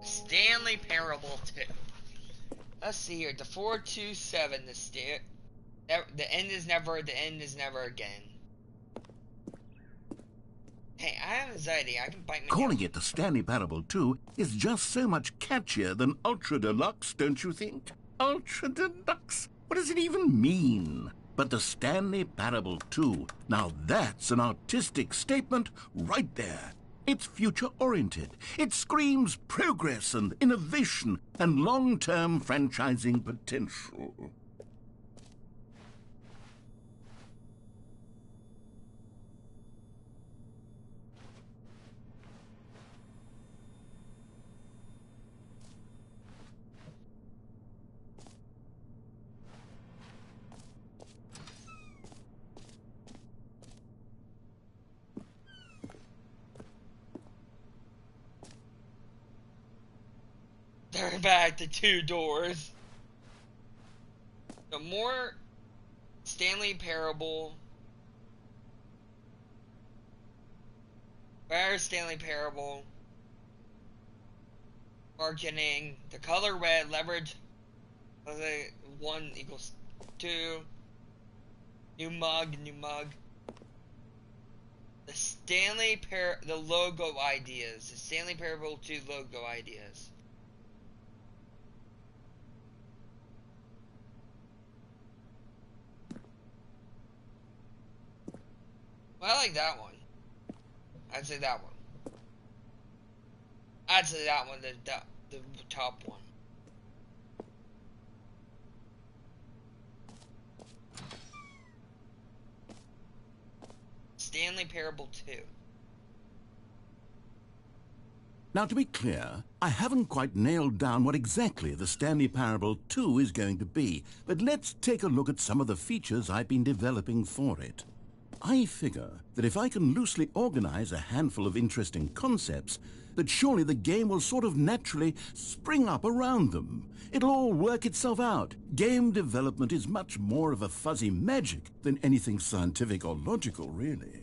Stanley Parable 2. Let's see here. The 427. The end is never. The end is never again. Hey, I have anxiety. I can bite my Calling nails. it the Stanley Parable 2 is just so much catchier than Ultra Deluxe, don't you think? Ultra Deluxe? What does it even mean? But the Stanley Parable 2, now that's an artistic statement right there. It's future-oriented. It screams progress and innovation and long-term franchising potential. They're back to 2 doors. The more Stanley Parable. Where's Stanley Parable? Marketing. The color red. Leverage. 1 equals 2. New mug. New mug. The logo ideas. The Stanley Parable 2 logo ideas. I like that one. I'd say that one. I'd say that one, the top one. Stanley Parable 2. Now, to be clear, I haven't quite nailed down what exactly the Stanley Parable 2 is going to be, but let's take a look at some of the features I've been developing for it. I figure that if I can loosely organize a handful of interesting concepts, that surely the game will sort of naturally spring up around them. It'll all work itself out. Game development is much more of a fuzzy magic than anything scientific or logical, really.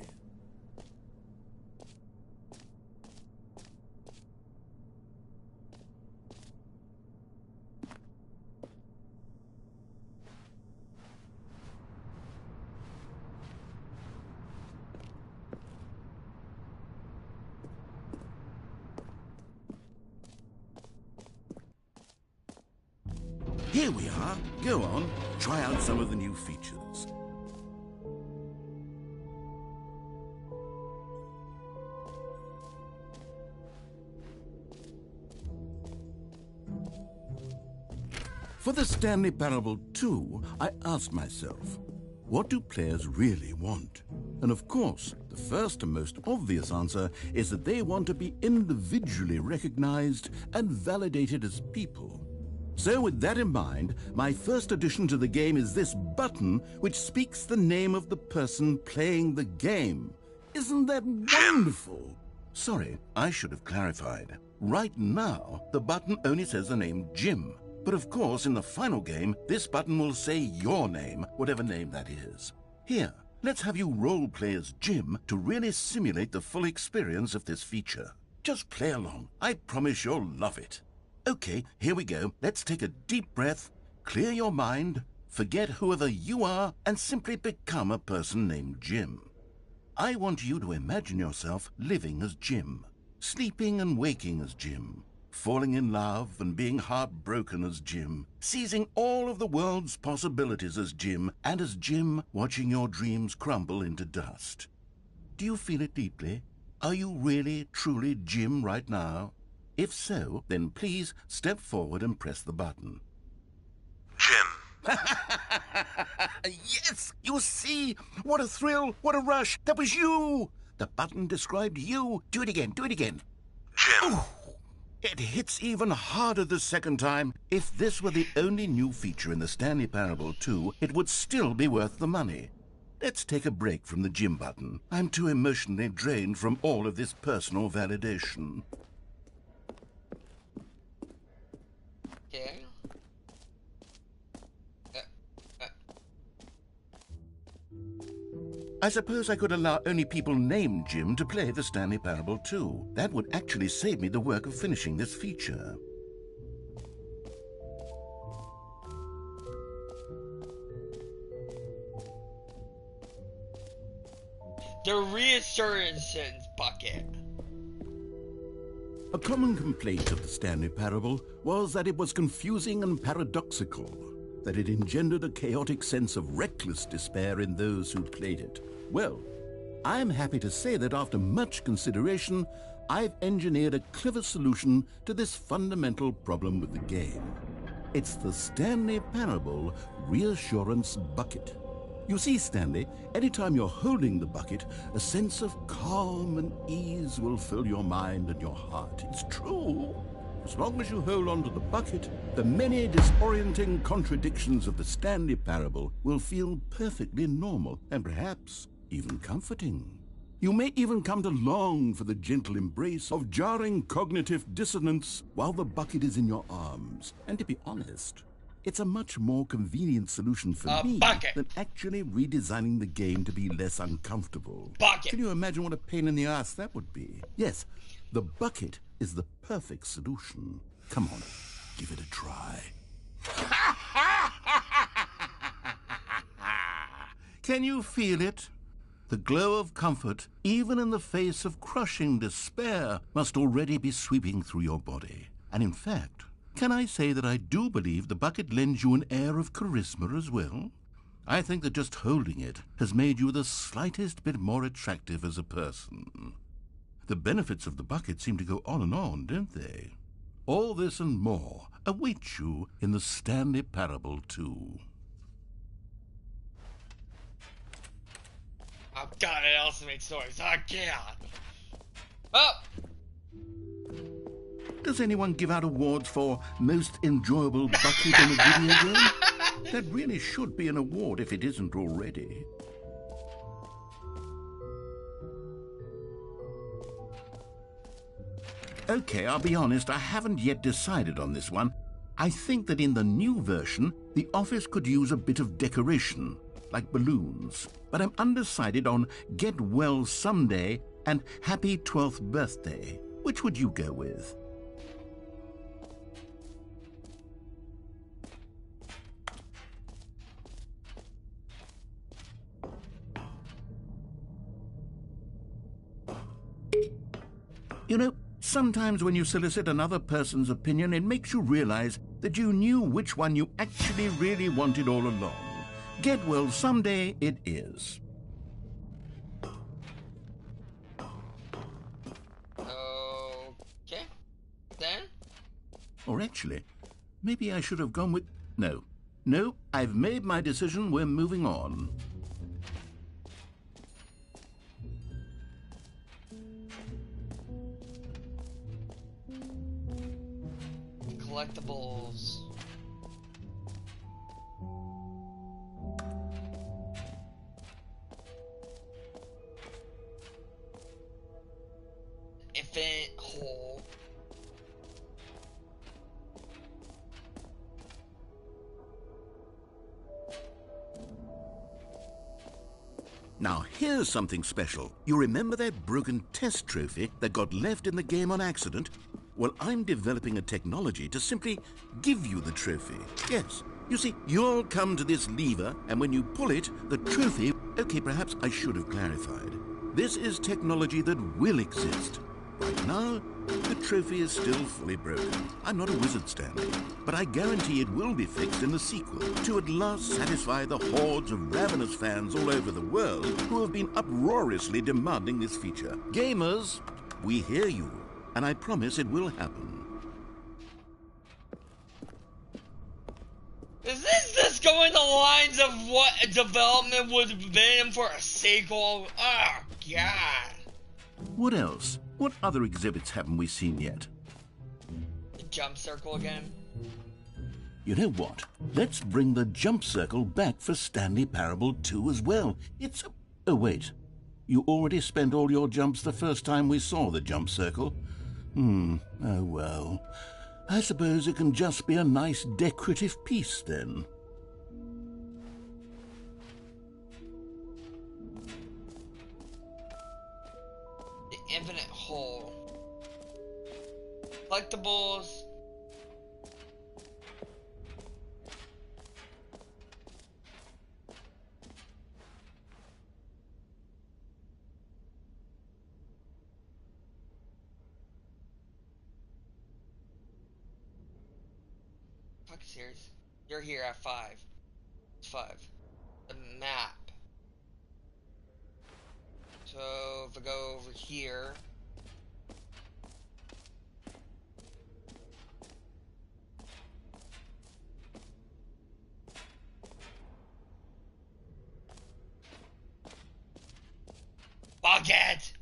Here we are. Go on, try out some of the new features. For the Stanley Parable 2, I asked myself, what do players really want? And of course, the first and most obvious answer is that they want to be individually recognized and validated as people. So with that in mind, my first addition to the game is this button which speaks the name of the person playing the game. Isn't that wonderful? Sorry, I should have clarified. Right now, the button only says the name Jim. But of course, in the final game, this button will say your name, whatever name that is. Here, let's have you role-play as Jim to really simulate the full experience of this feature. Just play along. I promise you'll love it. Okay, here we go. Let's take a deep breath, clear your mind, forget whoever you are, and simply become a person named Jim. I want you to imagine yourself living as Jim, sleeping and waking as Jim, falling in love and being heartbroken as Jim, seizing all of the world's possibilities as Jim, and as Jim watching your dreams crumble into dust. Do you feel it deeply? Are you really, truly Jim right now? If so, then please step forward and press the button. Jim. Yes! You see? What a thrill! What a rush! That was you! The button described you. Do it again. Do it again. Jim. Ooh, it hits even harder the second time. If this were the only new feature in the Stanley Parable 2, it would still be worth the money. Let's take a break from the Jim button. I'm too emotionally drained from all of this personal validation. Okay. I suppose I could allow only people named Jim to play the Stanley Parable 2. That would actually save me the work of finishing this feature. The reassurance bucket. A common complaint of the Stanley Parable was that it was confusing and paradoxical, that it engendered a chaotic sense of reckless despair in those who played it. Well, I'm happy to say that after much consideration, I've engineered a clever solution to this fundamental problem with the game. It's the Stanley Parable Reassurance Bucket. You see, Stanley, anytime you're holding the bucket, a sense of calm and ease will fill your mind and your heart. It's true. As long as you hold on to the bucket, the many disorienting contradictions of the Stanley Parable will feel perfectly normal and perhaps even comforting. You may even come to long for the gentle embrace of jarring cognitive dissonance while the bucket is in your arms. And to be honest, it's a much more convenient solution for me than actually redesigning the game to be less uncomfortable. Can you imagine what a pain in the ass that would be? Yes, the bucket is the perfect solution. Come on, give it a try. Can you feel it? The glow of comfort, even in the face of crushing despair, must already be sweeping through your body. And in fact, can I say that I do believe the bucket lends you an air of charisma as well? I think that just holding it has made you the slightest bit more attractive as a person. The benefits of the bucket seem to go on, don't they? All this and more await you in the Stanley Parable 2. Oh god, it also makes noise. Oh god. Oh! Does anyone give out awards for most enjoyable bucket in a video game? That really should be an award if it isn't already. Okay, I'll be honest, I haven't yet decided on this one. I think that in the new version, the office could use a bit of decoration, like balloons. But I'm undecided on Get Well Someday and Happy 12th Birthday. Which would you go with? You know, sometimes when you solicit another person's opinion, it makes you realize that you knew which one you actually really wanted all along. Get well someday it is. Okay. Then? Or actually, maybe I should have gone with... No, I've made my decision. We're moving on. Collectibles. Infinite hole. Now, here's something special. You remember that broken test trophy that got left in the game on accident? Well, I'm developing a technology to simply give you the trophy. Yes. You see, you'll come to this lever, and when you pull it, the trophy... Okay, perhaps I should have clarified. This is technology that will exist. Right now, the trophy is still fully broken. I'm not a wizard, Stanley, but I guarantee it will be fixed in the sequel to at last satisfy the hordes of ravenous fans all over the world who have been uproariously demanding this feature. Gamers, we hear you, and I promise it will happen. Is this going the lines of what development would have been for a sequel? Oh, God. What else? What other exhibits haven't we seen yet? The jump circle again? You know what? Let's bring the jump circle back for Stanley Parable 2 as well. It's... Oh, wait. You already spent all your jumps the first time we saw the jump circle? Oh well. I suppose it can just be a nice decorative piece then. The infinite hole. Collectibles. Fuck serious. You're here at 5. It's 5. The map. So if I go over here. Bucket!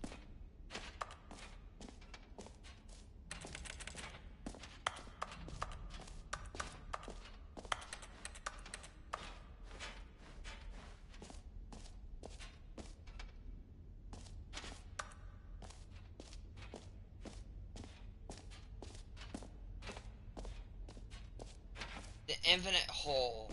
The infinite hole.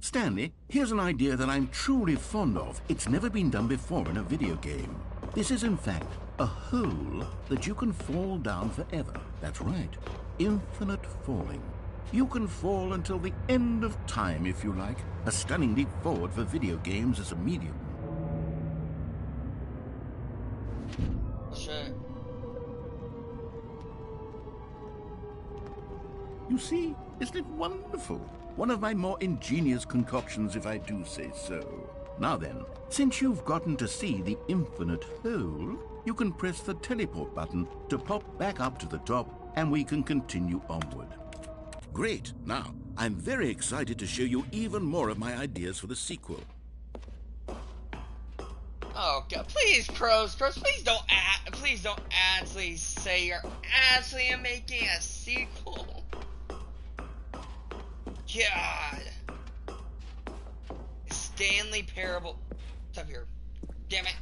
Stanley, here's an idea that I'm truly fond of. It's never been done before in a video game. This is, in fact, a hole that you can fall down forever. That's right. Infinite falling. You can fall until the end of time, if you like. A stunning leap forward for video games as a medium. Sure. You see, isn't it wonderful? One of my more ingenious concoctions, if I do say so. Now then, since you've gotten to see the infinite hole, you can press the teleport button to pop back up to the top, and we can continue onward. Great. Now, I'm very excited to show you even more of my ideas for the sequel. Oh God! Please, Crows, please don't actually say you're actually making a sequel. God. Stanley Parable. What's up here? Damn it.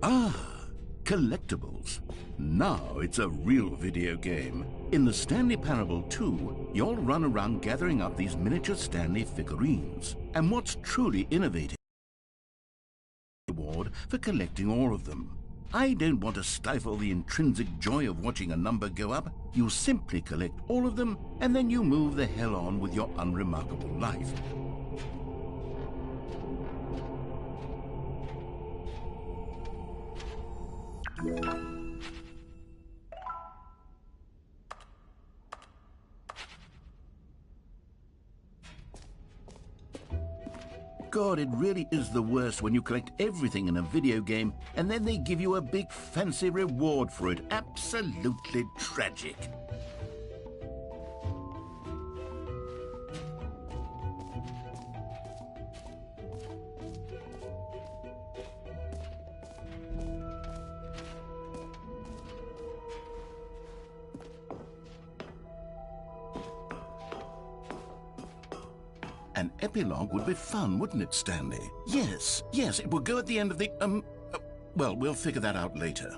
Ah, collectibles. Now it's a real video game. In the Stanley Parable 2, you'll run around gathering up these miniature Stanley figurines. And what's truly innovative is the reward for collecting all of them. I don't want to stifle the intrinsic joy of watching a number go up. You simply collect all of them, and then you move the hell on with your unremarkable life. God, it really is the worst when you collect everything in a video game and then they give you a big fancy reward for it. Absolutely tragic. An epilogue would be fun, wouldn't it, Stanley? Yes, it would go at the end of the, well, we'll figure that out later.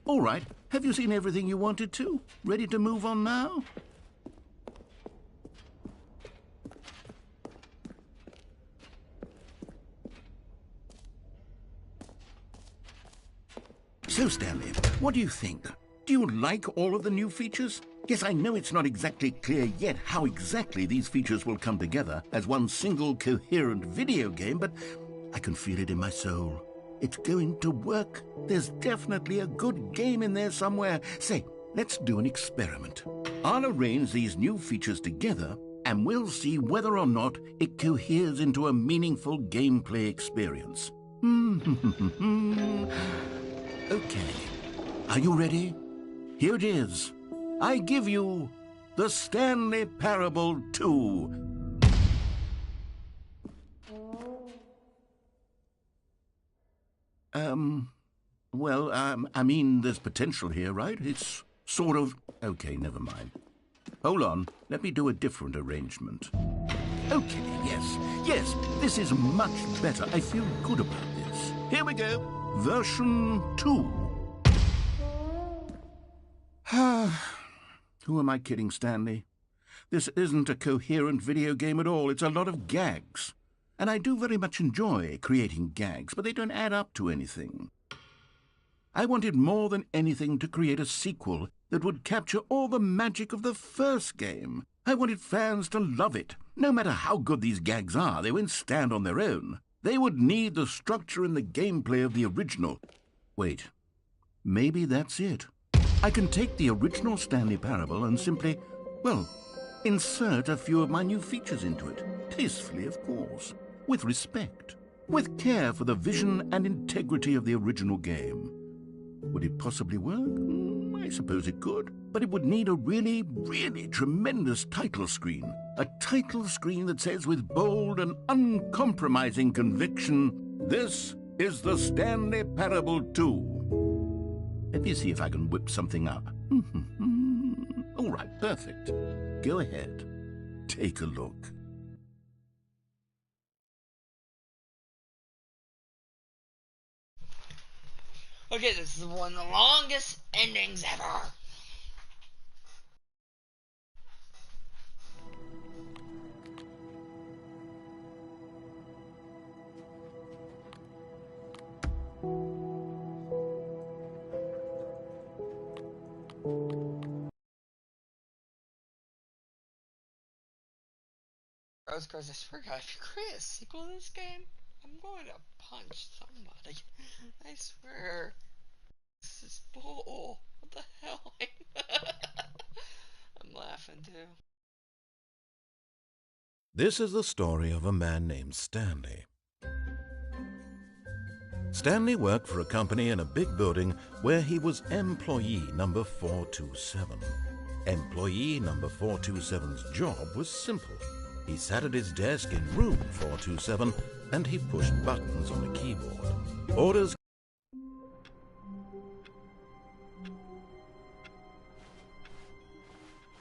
All right. Have you seen everything you wanted to? Ready to move on now? So, Stanley, what do you think? Do you like all of the new features? Yes, I know it's not exactly clear yet how exactly these features will come together as one single coherent video game, but I can feel it in my soul. It's going to work. There's definitely a good game in there somewhere. Say, let's do an experiment. I'll arrange these new features together, and we'll see whether or not it coheres into a meaningful gameplay experience. Okay. Are you ready? Here it is. I give you the Stanley Parable 2. I mean, there's potential here, right? It's sort of... Okay, never mind. Hold on, let me do a different arrangement. Okay, yes, this is much better. I feel good about this. Here we go. Version 2. Who am I kidding, Stanley? This isn't a coherent video game at all. It's a lot of gags. And I do very much enjoy creating gags, but they don't add up to anything. I wanted more than anything to create a sequel that would capture all the magic of the first game. I wanted fans to love it. No matter how good these gags are, they won't stand on their own. They would need the structure and the gameplay of the original. Wait, maybe that's it. I can take the original Stanley Parable and simply, well, insert a few of my new features into it. Tastefully, of course. With respect. With care for the vision and integrity of the original game. Would it possibly work? I suppose it could. But it would need a really, really tremendous title screen. A title screen that says with bold and uncompromising conviction, "This is the Stanley Parable 2. Let me see if I can whip something up. All right, perfect. Go ahead. Take a look. Okay, this is one of the longest endings ever. Gross, I swear God, if you create a sequel to this game, I'm going to punch somebody. I swear. This is bull. What the hell? I'm laughing too. This is the story of a man named Stanley. Stanley worked for a company in a big building where he was employee number 427. Employee number 427's job was simple. He sat at his desk in room 427 and he pushed buttons on a keyboard. Orders.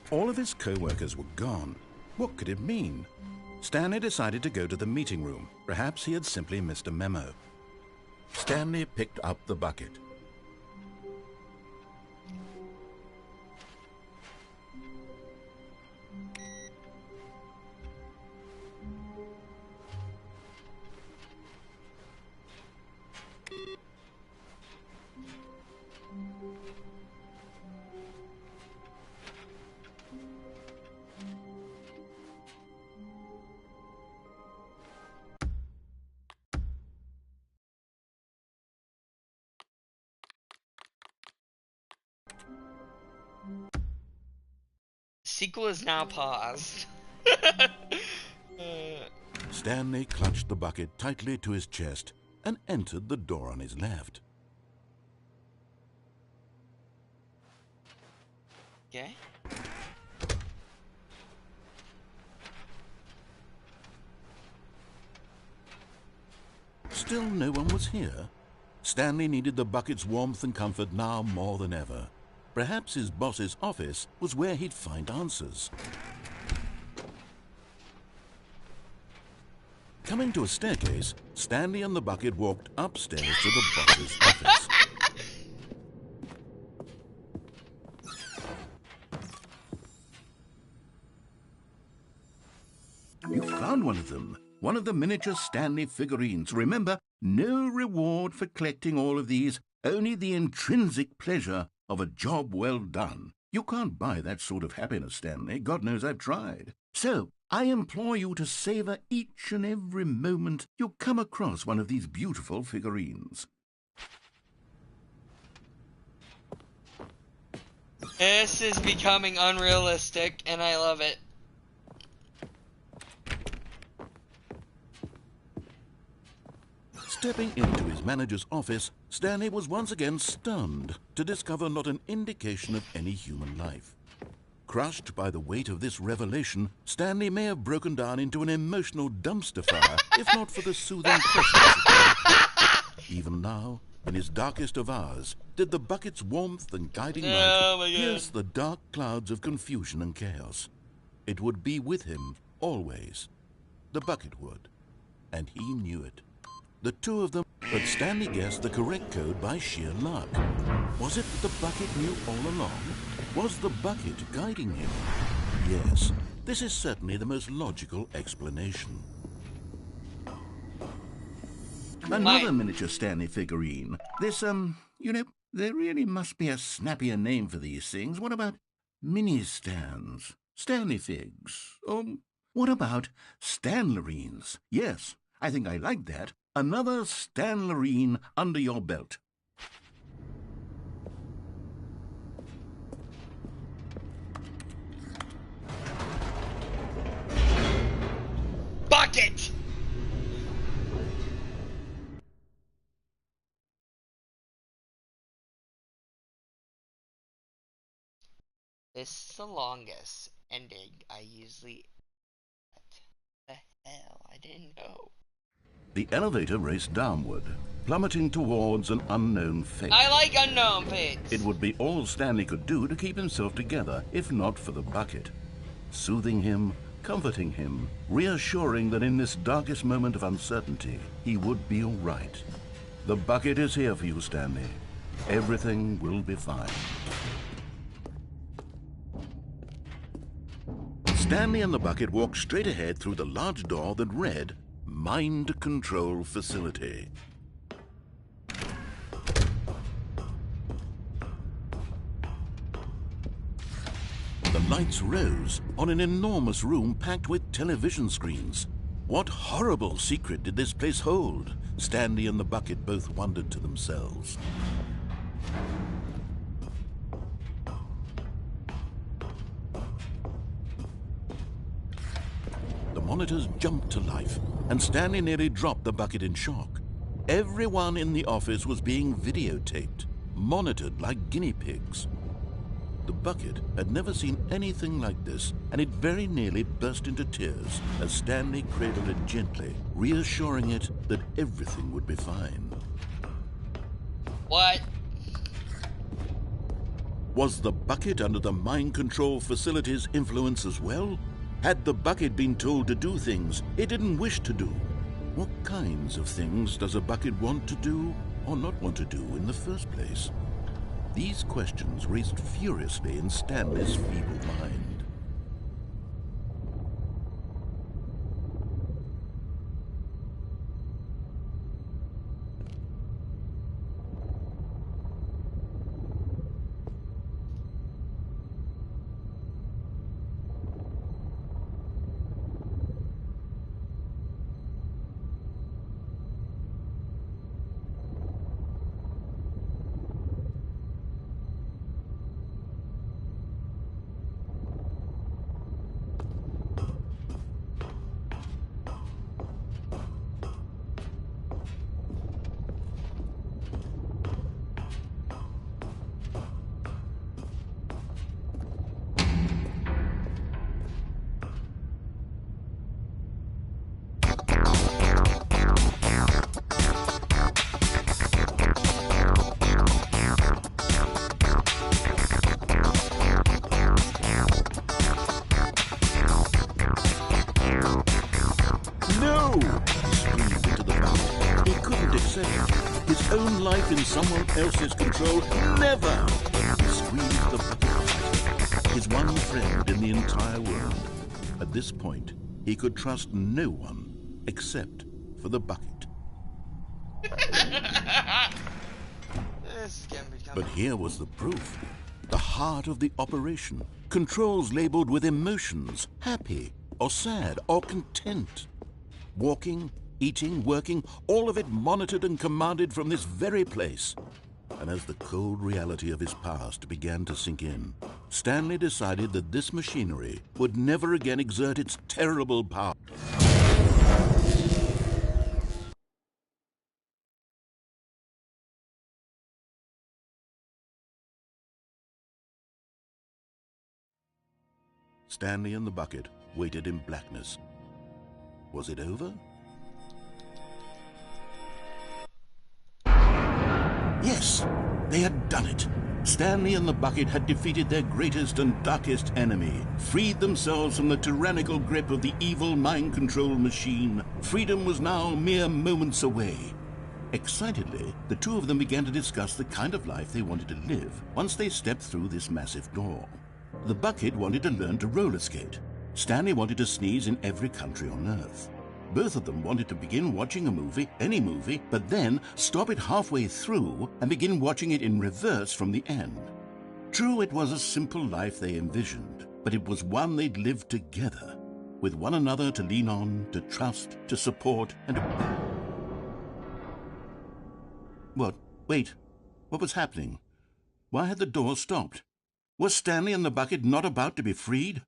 All of his co-workers were gone. What could it mean? Stanley decided to go to the meeting room. Perhaps he had simply missed a memo. Stanley picked up the bucket. Sequel is now paused. Stanley clutched the bucket tightly to his chest and entered the door on his left. Okay. Still no one was here. Stanley needed the bucket's warmth and comfort now more than ever. Perhaps his boss's office was where he'd find answers. Coming to a staircase, Stanley and the bucket walked upstairs to the boss's office. You found one of them. One of the miniature Stanley figurines. Remember, no reward for collecting all of these, only the intrinsic pleasure of a job well done. You can't buy that sort of happiness, Stanley. God knows I've tried. So, I implore you to savor each and every moment you come across one of these beautiful figurines. This is becoming unrealistic, and I love it. Stepping into his manager's office, Stanley was once again stunned to discover not an indication of any human life. Crushed by the weight of this revelation, Stanley may have broken down into an emotional dumpster fire, if not for the soothing presence of it. Even now, in his darkest of hours, did the bucket's warmth and guiding light pierce the dark clouds of confusion and chaos. It would be with him always. The bucket would. And he knew it. The two of them, but Stanley guessed the correct code by sheer luck. Was it that the bucket knew all along? Was the bucket guiding him? Yes, This is certainly the most logical explanation. Another miniature Stanley figurine. This, there really must be a snappier name for these things. What about mini-stands? Stanley figs? Or what about Stanlerines? Yes, I think I like that. Another Stanlerine under your belt. Bucket! This is the longest ending I usually... What the hell? I didn't know. The elevator raced downward, plummeting towards an unknown fate. I like unknown fates! It would be all Stanley could do to keep himself together, if not for the bucket. Soothing him, comforting him, reassuring that in this darkest moment of uncertainty, he would be all right. The bucket is here for you, Stanley. Everything will be fine. Stanley and the bucket walked straight ahead through the large door that read, Mind Control Facility. The lights rose on an enormous room packed with television screens. What horrible secret did this place hold? Stanley and the bucket both wondered to themselves. The monitors jumped to life, and Stanley nearly dropped the bucket in shock. Everyone in the office was being videotaped, monitored like guinea pigs. The bucket had never seen anything like this, and it very nearly burst into tears as Stanley cradled it gently, reassuring it that everything would be fine. What? Was the bucket under the mind control facility's influence as well? Had the bucket been told to do things it didn't wish to do? What kinds of things does a bucket want to do or not want to do in the first place? These questions raced furiously in Stanley's feeble mind. His own life in someone else's control, never! He squeezed the bucket tighter, his one friend in the entire world. At this point, he could trust no one except for the bucket. But here was the proof. The heart of the operation. Controls labeled with emotions, happy or sad or content. Walking, eating, working, all of it monitored and commanded from this very place. And as the cold reality of his past began to sink in, Stanley decided that this machinery would never again exert its terrible power. Stanley and the bucket waited in blackness. Was it over? Yes, they had done it. Stanley and the bucket had defeated their greatest and darkest enemy, freed themselves from the tyrannical grip of the evil mind control machine. Freedom was now mere moments away. Excitedly, the two of them began to discuss the kind of life they wanted to live once they stepped through this massive door. The bucket wanted to learn to roller skate. Stanley wanted to sneeze in every country on Earth. Both of them wanted to begin watching a movie, any movie, but then stop it halfway through and begin watching it in reverse from the end. True, it was a simple life they envisioned, but it was one they'd lived together, with one another to lean on, to trust, to support, and to... What? Wait. What was happening? Why had the door stopped? Was Stanley and the bucket not about to be freed?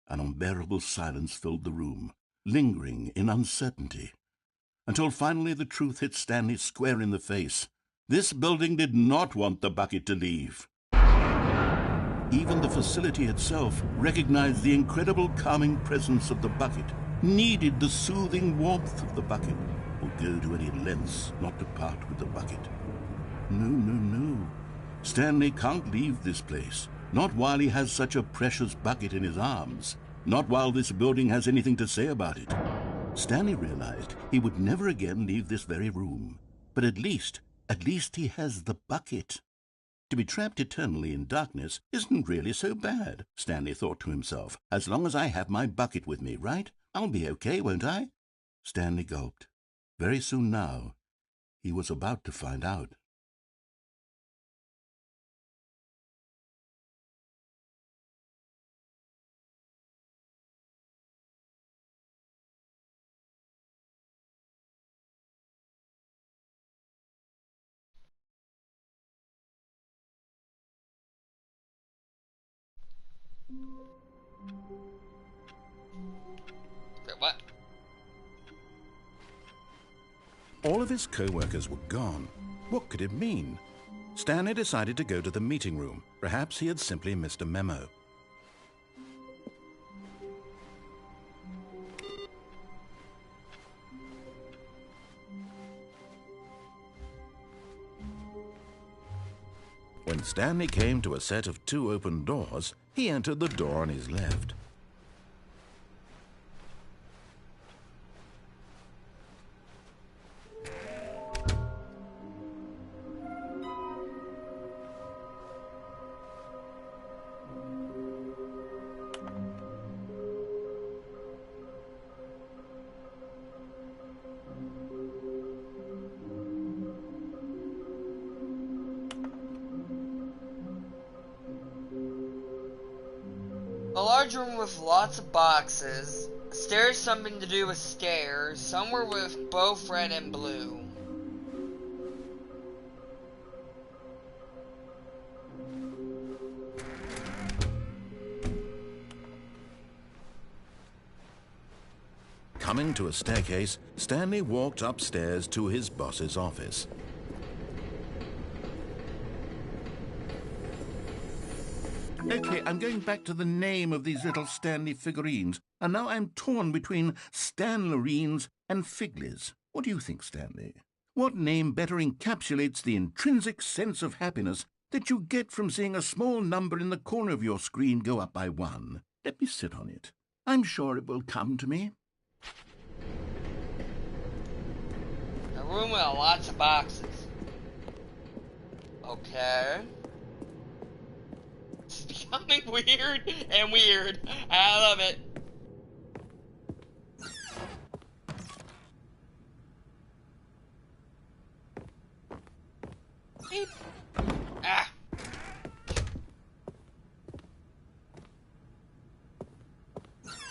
An unbearable silence filled the room, lingering in uncertainty, until finally the truth hit Stanley square in the face. This building did not want the bucket to leave. Even the facility itself recognized the incredible calming presence of the bucket, needed the soothing warmth of the bucket, would go to any lengths not to part with the bucket. No, no, no. Stanley can't leave this place. Not while he has such a precious bucket in his arms. Not while this building has anything to say about it. Stanley realized he would never again leave this very room. But at least he has the bucket. To be trapped eternally in darkness isn't really so bad, Stanley thought to himself. As long as I have my bucket with me, right? I'll be okay, won't I? Stanley gulped. Very soon now, he was about to find out. What? All of his co-workers were gone. What could it mean? Stanley decided to go to the meeting room. Perhaps he had simply missed a memo. When Stanley came to a set of 2 open doors, he entered the door on his left. A large room with lots of boxes. Stairs, something to do with stairs. Somewhere with both red and blue. Coming to a staircase, Stanley walked upstairs to his boss's office. Okay, I'm going back to the name of these little Stanley figurines, and now I'm torn between Stanlerines and Figlies. What do you think, Stanley? What name better encapsulates the intrinsic sense of happiness that you get from seeing a small number in the corner of your screen go up by 1? Let me sit on it. I'm sure it will come to me. A room with lots of boxes. Okay. It's becoming weird and weird. I love it. Beep. Ah.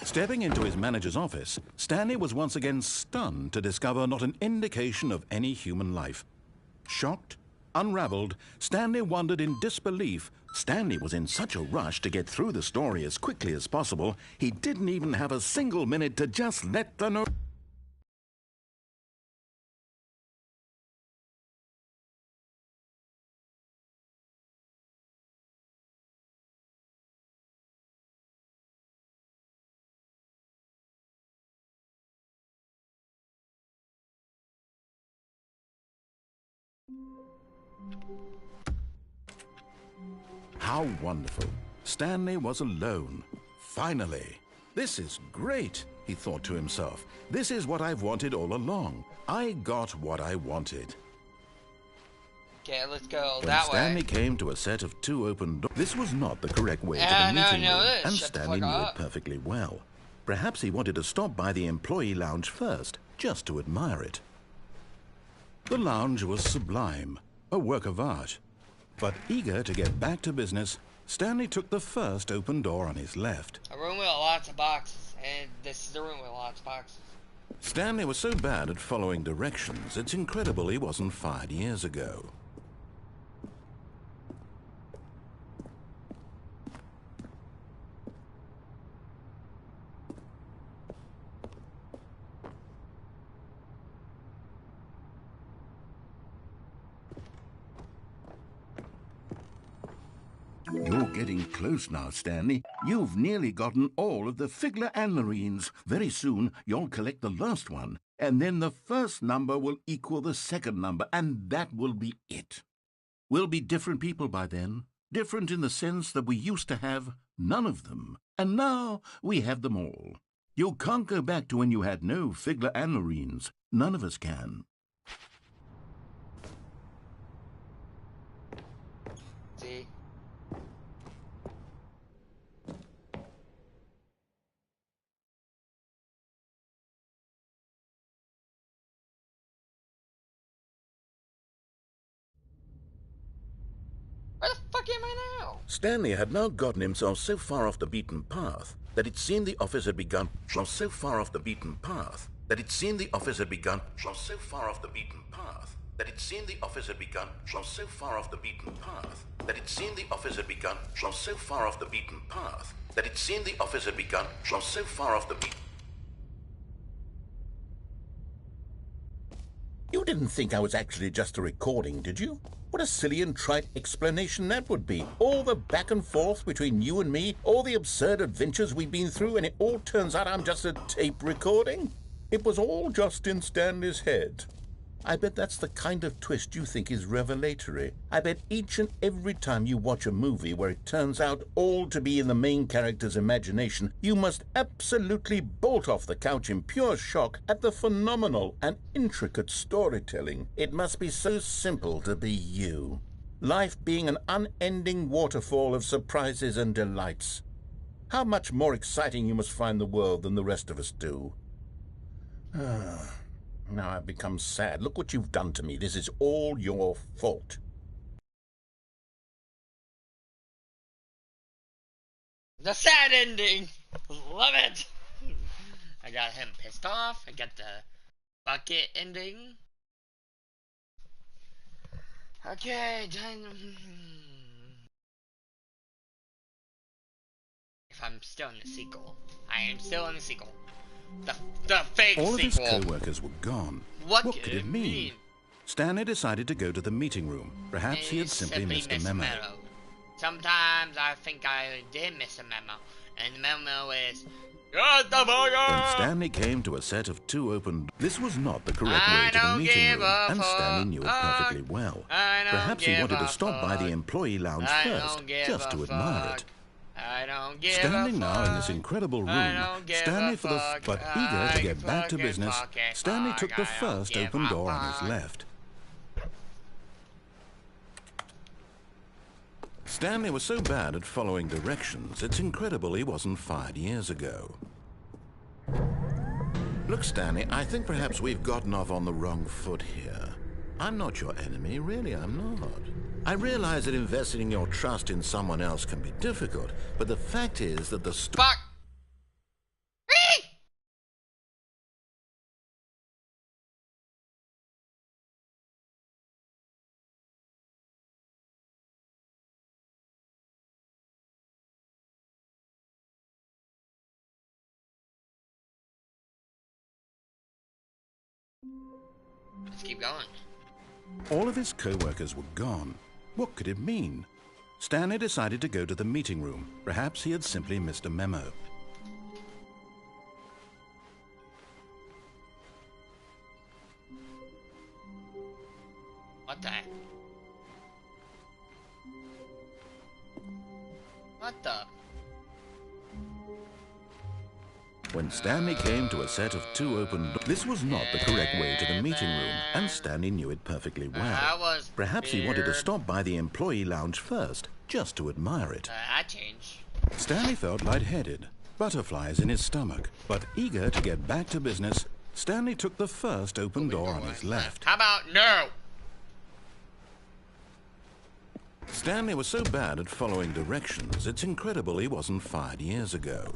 Stepping into his manager's office, Stanley was once again stunned to discover not an indication of any human life. Shocked, unraveled, Stanley wondered in disbelief. Stanley was in such a rush to get through the story as quickly as possible, he didn't even have a single minute to just let the note. How wonderful. Stanley was alone. Finally. This is great, he thought to himself. This is what I've wanted all along. I got what I wanted. Okay, let's go When that Stanley way. came to a set of 2 open doors, this was not the correct way to Yeah, the meeting no, room, this. and Shut the Stanley fuck knew up. it perfectly well. Perhaps he wanted to stop by the employee lounge first, just to admire it. The lounge was sublime, a work of art. But eager to get back to business, Stanley took the first open door on his left. A room with lots of boxes, and this is the room with lots of boxes. Stanley was so bad at following directions, it's incredible he wasn't fired years ago. You're getting close now, Stanley. You've nearly gotten all of the Figler and Marines. Very soon, you'll collect the last one, and then the first number will equal the second number, and that will be it. We'll be different people by then. Different in the sense that we used to have none of them, and now we have them all. You can't go back to when you had no Figler and Marines. None of us can. See? Where the fuck am I now? Stanley had now gotten himself so far off the beaten path that it seemed the office had begun so far off the beaten path that it seemed the office had begun so far off the beaten path that it seemed the office had begun so far off the beaten path that it seemed the office had begun so far off the beaten path that it seemed the office had begun so far off the beaten. You didn't think I was actually just a recording, did you? What a silly and trite explanation that would be. All the back and forth between you and me, all the absurd adventures we've been through, and it all turns out I'm just a tape recording? It was all just in Stanley's head. I bet that's the kind of twist you think is revelatory. I bet each and every time you watch a movie where it turns out all to be in the main character's imagination, you must absolutely bolt off the couch in pure shock at the phenomenal and intricate storytelling. It must be so simple to be you. Life being an unending waterfall of surprises and delights. How much more exciting you must find the world than the rest of us do. Now I've become sad. Look what you've done to me. This is all your fault. The sad ending! Love it! I got him pissed off. I got the bucket ending. Okay, done. If I'm still in the sequel. I am still in the sequel. The fake All of his sequel. co-workers were gone. What could it mean? Stanley decided to go to the meeting room. Perhaps he had simply missed a memo. Sometimes I think I did miss a memo. And the memo is, "Get the burger!" When Stanley came to a set of 2 open... This was not the correct way to the meeting room, and Stanley knew it perfectly well. Perhaps he wanted to stop by the employee lounge first, just to admire it. I don't give Standing a now in fuck. this incredible room, I don't give Stanley a for the... fuck. But eager to get back to Fucking business, fucking Stanley fuck. took the I don't first give open a door on his fuck. left. Stanley was so bad at following directions, it's incredible he wasn't fired years ago. Look, Stanley, I think perhaps we've gotten off on the wrong foot here. I'm not your enemy, really, I'm not. I realize that investing your trust in someone else can be difficult, but the fact is that the... Fuck! Let's keep going. All of his co-workers were gone. What could it mean? Stanley decided to go to the meeting room. Perhaps he had simply missed a memo. What the heck? What the? When Stanley came to a set of 2 open doors, this was not the correct way to the meeting room, and Stanley knew it perfectly well. That was Perhaps he wanted to stop by the employee lounge first, just to admire it. That changed. Stanley felt lightheaded, butterflies in his stomach, but eager to get back to business, Stanley took the first open door on his left. How about no? Stanley was so bad at following directions, it's incredible he wasn't fired years ago.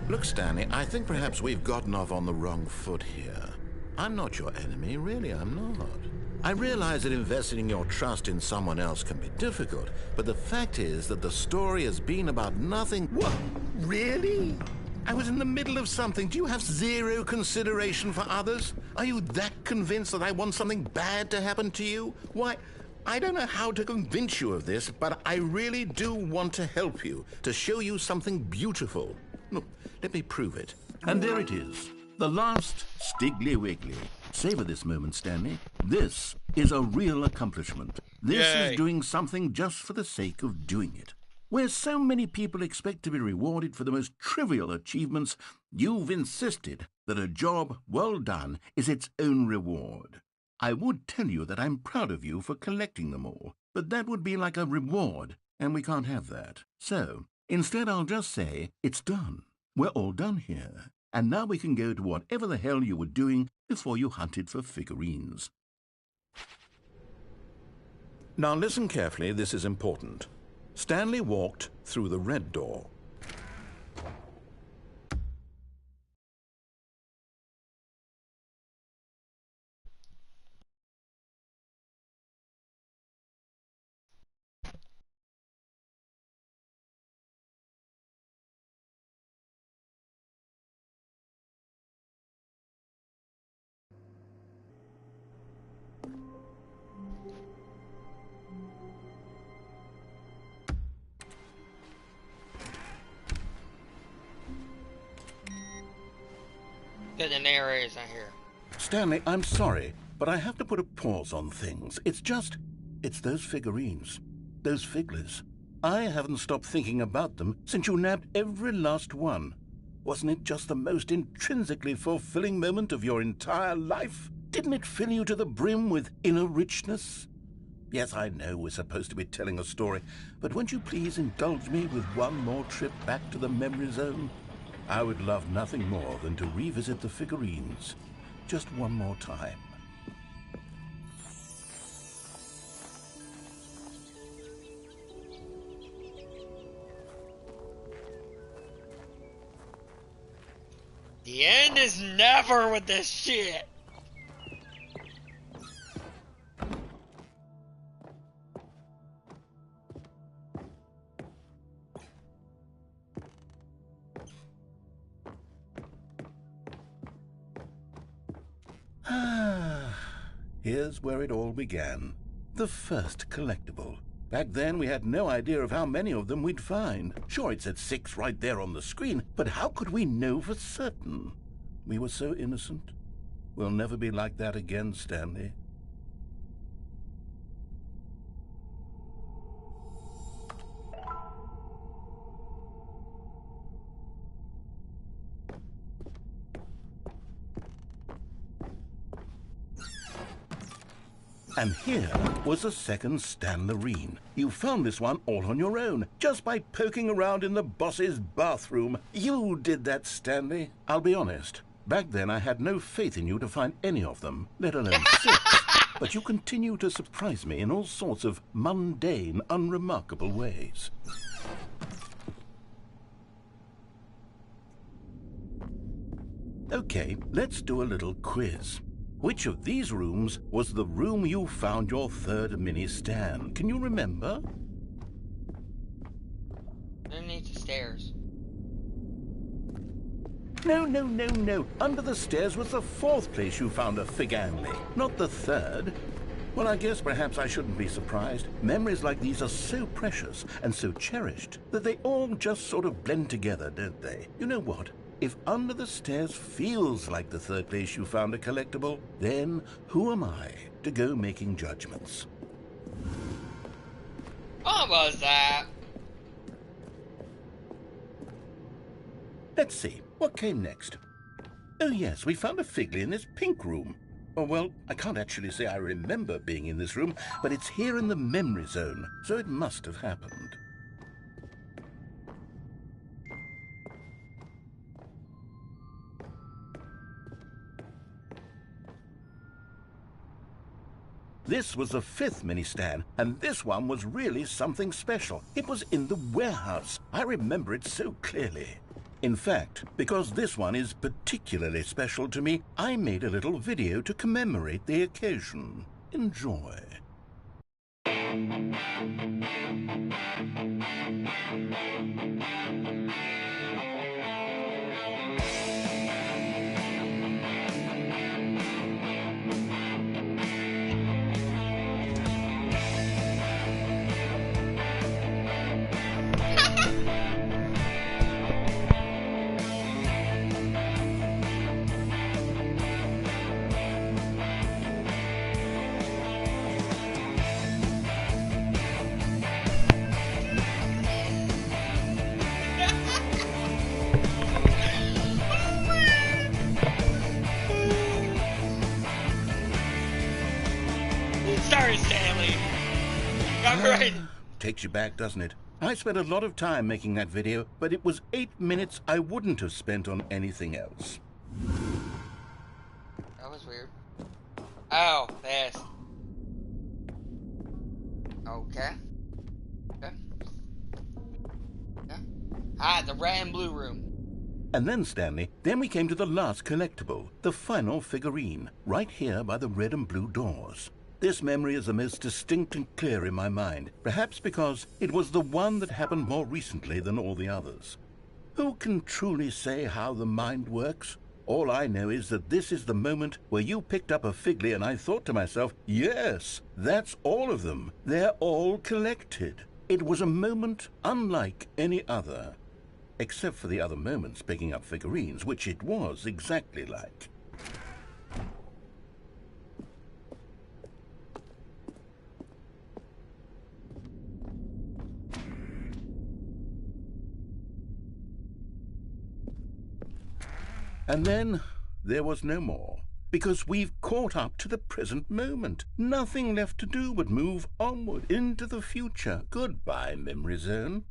Look, Stanley, I think perhaps we've gotten off on the wrong foot here. I'm not your enemy, really, I'm not. I realize that investing your trust in someone else can be difficult, but the fact is that the story has been about nothing. What? Really? I was in the middle of something. Do you have zero consideration for others? Are you that convinced that I want something bad to happen to you? Why, I don't know how to convince you of this, but I really do want to help you, to show you something beautiful. Look, let me prove it. And there it is, the last Stiggly Wiggly. Savor this moment, Stanley. This is a real accomplishment. This is doing something just for the sake of doing it. Where so many people expect to be rewarded for the most trivial achievements, you've insisted that a job well done is its own reward. I would tell you that I'm proud of you for collecting them all, but that would be like a reward, and we can't have that. So, instead I'll just say, it's done. We're all done here. And now we can go to whatever the hell you were doing before you hunted for figurines. Now listen carefully, this is important. Stanley walked through the red door. The narrator's not here. Stanley, I'm sorry, but I have to put a pause on things. It's those figurines, those figglers. I haven't stopped thinking about them since you nabbed every last one. Wasn't it just the most intrinsically fulfilling moment of your entire life? Didn't it fill you to the brim with inner richness? Yes, I know we're supposed to be telling a story, but won't you please indulge me with one more trip back to the memory zone? I would love nothing more than to revisit the figurines just one more time. The end is never with this shit. Here's where it all began. The first collectible. Back then, we had no idea of how many of them we'd find. Sure, it said 6 right there on the screen, but how could we know for certain? We were so innocent. We'll never be like that again, Stanley. And here was the second Stanlerine. You found this one all on your own, just by poking around in the boss's bathroom. You did that, Stanley. I'll be honest. Back then, I had no faith in you to find any of them, let alone 6. But you continue to surprise me in all sorts of mundane, unremarkable ways. Okay, let's do a little quiz. Which of these rooms was the room you found your third mini-Stan? Can you remember? Underneath the stairs. No. Under the stairs was the 4th place you found a Figanley, not the 3rd. Well, I guess perhaps I shouldn't be surprised. Memories like these are so precious and so cherished that they all just sort of blend together, don't they? You know what? If under the stairs feels like the third place you found a collectible, then who am I to go making judgments? What was that? Let's see, what came next? Oh yes, we found a Figley in this pink room. Oh, well, I can't actually say I remember being in this room, but it's here in the memory zone, so it must have happened. This was the fifth mini-stand, and this one was really something special. It was in the warehouse. I remember it so clearly. In fact, because this one is particularly special to me, I made a little video to commemorate the occasion. Enjoy. Sorry, Stanley. I'm right. Takes you back, doesn't it? I spent a lot of time making that video, but it was 8 minutes I wouldn't have spent on anything else. That was weird. Oh, this. Okay. Okay. Yeah. Ah, the red and blue room. And then, Stanley, then we came to the last collectible, the final figurine, right here by the red and blue doors. This memory is the most distinct and clear in my mind, perhaps because it was the one that happened more recently than all the others. Who can truly say how the mind works? All I know is that this is the moment where you picked up a Figley and I thought to myself, yes, that's all of them. They're all collected. It was a moment unlike any other, except for the other moments picking up figurines, which it was exactly like. And then there was no more, because we've caught up to the present moment. Nothing left to do but move onward into the future. Goodbye, memory zone.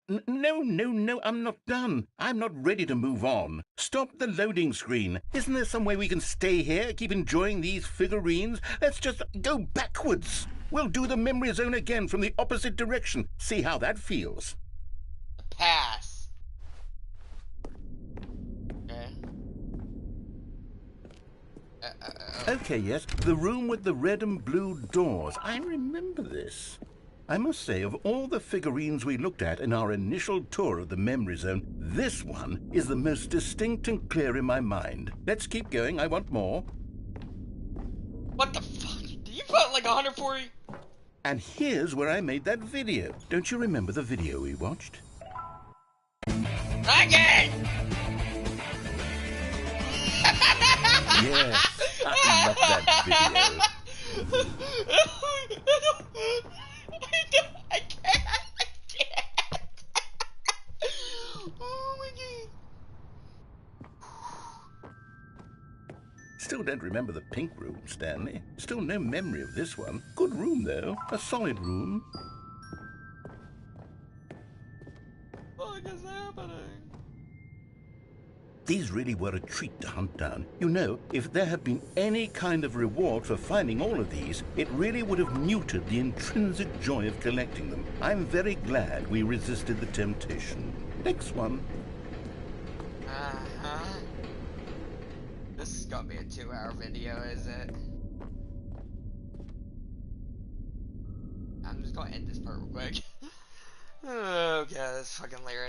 No, I'm not done. I'm not ready to move on. Stop the loading screen. Isn't there some way we can stay here, keep enjoying these figurines? Let's just go backwards. We'll do the memory zone again from the opposite direction. See how that feels. Pass. Okay, yes, the room with the red and blue doors. I remember this. I must say, of all the figurines we looked at in our initial tour of the memory zone, this one is the most distinct and clear in my mind. Let's keep going. I want more. What the fuck? Did you put like 140? And here's where I made that video. Don't you remember the video we watched? Again! Yes, I love that video. I can't. Oh my god. Still don't remember the pink room, Stanley. Still no memory of this one. Good room, though. A solid room. What is happening? These really were a treat to hunt down. You know, if there had been any kind of reward for finding all of these, it really would have muted the intrinsic joy of collecting them. I'm very glad we resisted the temptation. Next one. Uh-huh. This is gonna be a 2-hour video, is it? I'm just gonna end this part real quick. Okay, that's fucking hilarious.